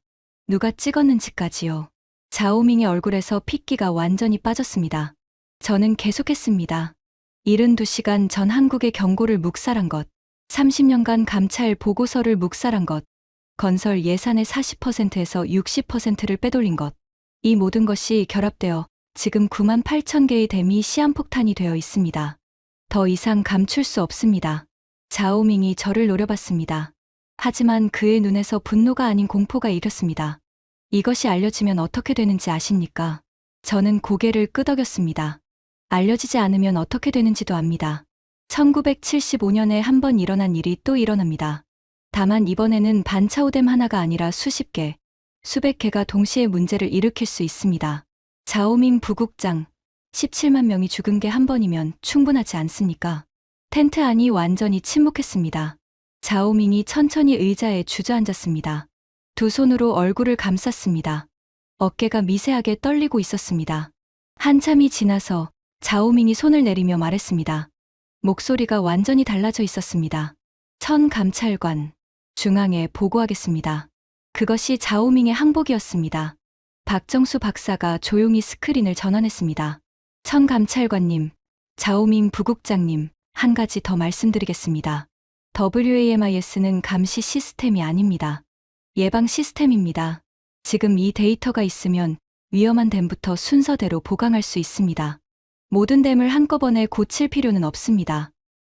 누가 찍었는지까지요. 자오밍의 얼굴에서 핏기가 완전히 빠졌습니다. 저는 계속했습니다. 72시간 전 한국의 경고를 묵살한 것, 30년간 감찰 보고서를 묵살한 것, 건설 예산의 40%에서 60%를 빼돌린 것, 이 모든 것이 결합되어 지금 9만 8천 개의 댐이 시한폭탄이 되어 있습니다. 더 이상 감출 수 없습니다. 자오밍이 저를 노려봤습니다. 하지만 그의 눈에서 분노가 아닌 공포가 일었습니다. 이것이 알려지면 어떻게 되는지 아십니까? 저는 고개를 끄덕였습니다. 알려지지 않으면 어떻게 되는지도 압니다. 1975년에 한 번 일어난 일이 또 일어납니다. 다만 이번에는 반차오댐 하나가 아니라 수십 개, 수백 개가 동시에 문제를 일으킬 수 있습니다. 자오밍 부국장, 17만 명이 죽은 게 한 번이면 충분하지 않습니까? 텐트 안이 완전히 침묵했습니다. 자오밍이 천천히 의자에 주저앉았습니다. 두 손으로 얼굴을 감쌌습니다. 어깨가 미세하게 떨리고 있었습니다. 한참이 지나서 자오밍이 손을 내리며 말했습니다. 목소리가 완전히 달라져 있었습니다. 천 감찰관, 중앙에 보고하겠습니다. 그것이 자오밍의 항복이었습니다. 박정수 박사가 조용히 스크린을 전환했습니다. 천 감찰관님, 자오밍 부국장님, 한 가지 더 말씀드리겠습니다. WAMIS는 감시 시스템이 아닙니다. 예방 시스템입니다. 지금 이 데이터가 있으면 위험한 댐부터 순서대로 보강할 수 있습니다. 모든 댐을 한꺼번에 고칠 필요는 없습니다.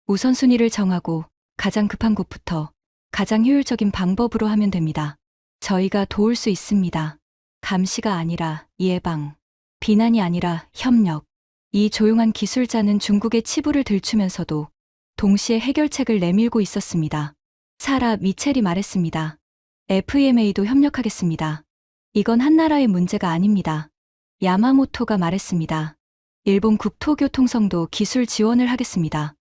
우선순위를 정하고 가장 급한 곳부터 가장 효율적인 방법으로 하면 됩니다. 저희가 도울 수 있습니다. 감시가 아니라 예방, 비난이 아니라 협력. 이 조용한 기술자는 중국의 치부를 들추면서도 동시에 해결책을 내밀고 있었습니다. 사라 미첼이 말했습니다. FEMA도 협력하겠습니다. 이건 한 나라의 문제가 아닙니다. 야마모토가 말했습니다. 일본 국토교통성도 기술 지원을 하겠습니다.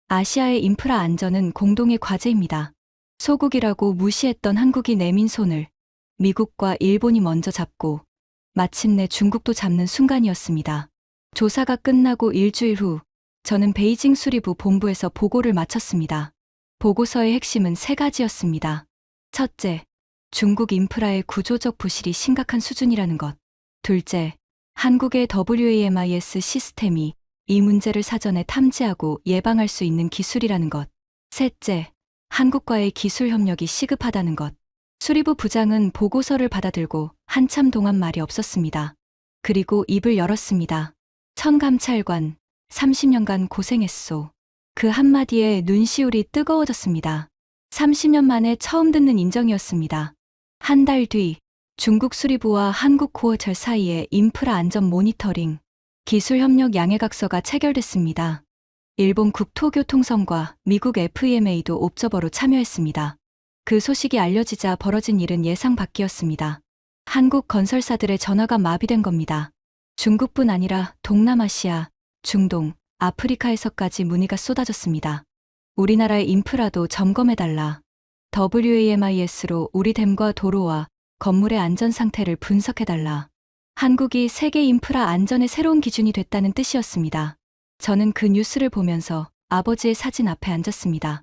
아시아의 인프라 안전은 공동의 과제입니다. 소국이라고 무시했던 한국이 내민 손을 미국과 일본이 먼저 잡고 마침내 중국도 잡는 순간이었습니다. 조사가 끝나고 일주일 후 저는 베이징 수리부 본부에서 보고를 마쳤습니다. 보고서의 핵심은 3가지였습니다. 첫째, 중국 인프라의 구조적 부실이 심각한 수준이라는 것. 둘째, 한국의 WAMIS 시스템이 이 문제를 사전에 탐지하고 예방할 수 있는 기술이라는 것. 셋째, 한국과의 기술 협력이 시급하다는 것. 수리부 부장은 보고서를 받아들고 한참 동안 말이 없었습니다. 그리고 입을 열었습니다. 천감찰관, 30년간 고생했소. 그 한마디에 눈시울이 뜨거워졌습니다. 30년 만에 처음 듣는 인정이었습니다. 한 달 뒤, 중국 수리부와 한국 고어철 사이에 인프라 안전 모니터링, 기술협력 양해각서가 체결됐습니다. 일본 국토교통성과 미국 FEMA도 옵저버로 참여했습니다. 그 소식이 알려지자 벌어진 일은 예상 밖이었습니다. 한국 건설사들의 전화가 마비된 겁니다. 중국뿐 아니라 동남아시아, 중동, 아프리카에서까지 문의가 쏟아졌습니다. 우리나라의 인프라도 점검해달라. WAMIS로 우리 댐과 도로와 건물의 안전 상태를 분석해달라. 한국이 세계 인프라 안전의 새로운 기준이 됐다는 뜻이었습니다. 저는 그 뉴스를 보면서 아버지의 사진 앞에 앉았습니다.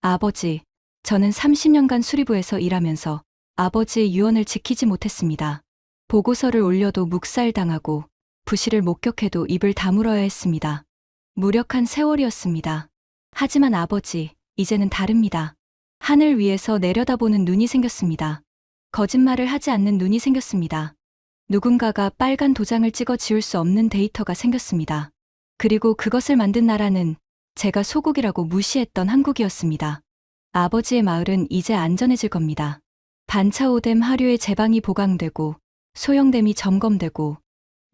아버지, 저는 30년간 수리부에서 일하면서 아버지의 유언을 지키지 못했습니다. 보고서를 올려도 묵살당하고 부실을 목격해도 입을 다물어야 했습니다. 무력한 세월이었습니다. 하지만 아버지, 이제는 다릅니다. 하늘 위에서 내려다보는 눈이 생겼습니다. 거짓말을 하지 않는 눈이 생겼습니다. 누군가가 빨간 도장을 찍어 지울 수 없는 데이터가 생겼습니다. 그리고 그것을 만든 나라는 제가 소국이라고 무시했던 한국이었습니다. 아버지의 마을은 이제 안전해질 겁니다. 반차오댐 하류의 제방이 보강되고 소형댐이 점검되고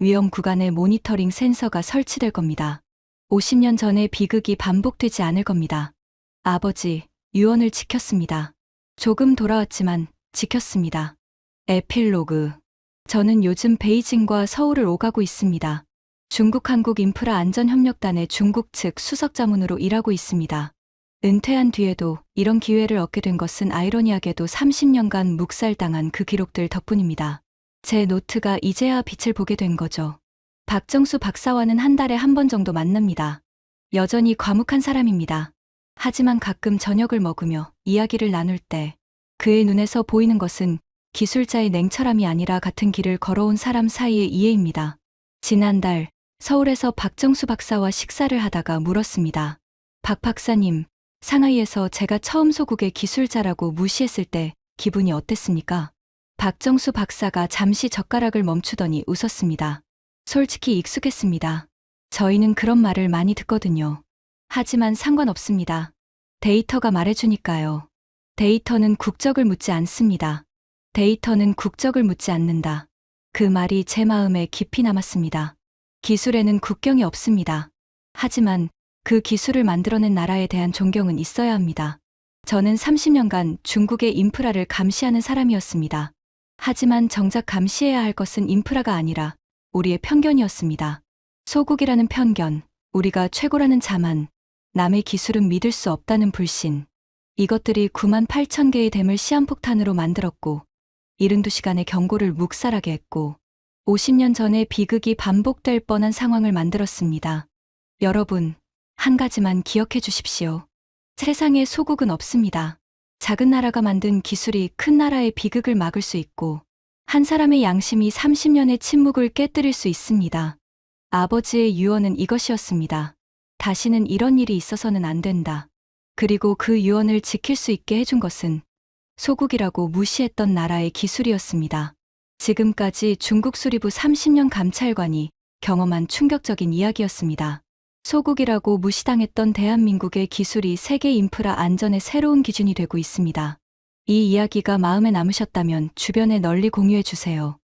위험 구간에 모니터링 센서가 설치될 겁니다. 50년 전의 비극이 반복되지 않을 겁니다. 아버지, 유언을 지켰습니다. 조금 돌아왔지만 지켰습니다. 에필로그. 저는 요즘 베이징과 서울을 오가고 있습니다. 중국-한국 인프라 안전협력단의 중국 측 수석자문으로 일하고 있습니다. 은퇴한 뒤에도 이런 기회를 얻게 된 것은 아이러니하게도 30년간 묵살당한 그 기록들 덕분입니다. 제 노트가 이제야 빛을 보게 된 거죠. 박정수 박사와는 한 달에 한 번 정도 만납니다. 여전히 과묵한 사람입니다. 하지만 가끔 저녁을 먹으며 이야기를 나눌 때 그의 눈에서 보이는 것은 기술자의 냉철함이 아니라 같은 길을 걸어온 사람 사이의 이해입니다. 지난달 서울에서 박정수 박사와 식사를 하다가 물었습니다. 박 박사님, 상하이에서 제가 처음 소국의 기술자라고 무시했을 때 기분이 어땠습니까? 박정수 박사가 잠시 젓가락을 멈추더니 웃었습니다. 솔직히 익숙했습니다. 저희는 그런 말을 많이 듣거든요. 하지만 상관없습니다. 데이터가 말해주니까요. 데이터는 국적을 묻지 않습니다. 데이터는 국적을 묻지 않는다. 그 말이 제 마음에 깊이 남았습니다. 기술에는 국경이 없습니다. 하지만 그 기술을 만들어낸 나라에 대한 존경은 있어야 합니다. 저는 30년간 중국의 인프라를 감시하는 사람이었습니다. 하지만 정작 감시해야 할 것은 인프라가 아니라 우리의 편견이었습니다. 소국이라는 편견, 우리가 최고라는 자만, 남의 기술은 믿을 수 없다는 불신. 이것들이 9만 8천 개의 댐을 시한폭탄으로 만들었고 72시간의 경고를 묵살하게 했고 50년 전의 비극이 반복될 뻔한 상황을 만들었습니다. 여러분, 한 가지만 기억해 주십시오. 세상에 소국은 없습니다. 작은 나라가 만든 기술이 큰 나라의 비극을 막을 수 있고 한 사람의 양심이 30년의 침묵을 깨뜨릴 수 있습니다. 아버지의 유언은 이것이었습니다. 다시는 이런 일이 있어서는 안 된다. 그리고 그 유언을 지킬 수 있게 해준 것은 소국이라고 무시했던 나라의 기술이었습니다. 지금까지 중국 수리부 30년 감찰관이 경험한 충격적인 이야기였습니다. 소국이라고 무시당했던 대한민국의 기술이 세계 인프라 안전의 새로운 기준이 되고 있습니다. 이 이야기가 마음에 남으셨다면 주변에 널리 공유해 주세요.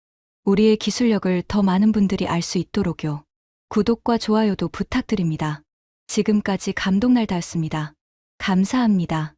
우리의 기술력을 더 많은 분들이 알 수 있도록요. 구독과 좋아요도 부탁드립니다. 지금까지 감독날다였습니다. 감사합니다.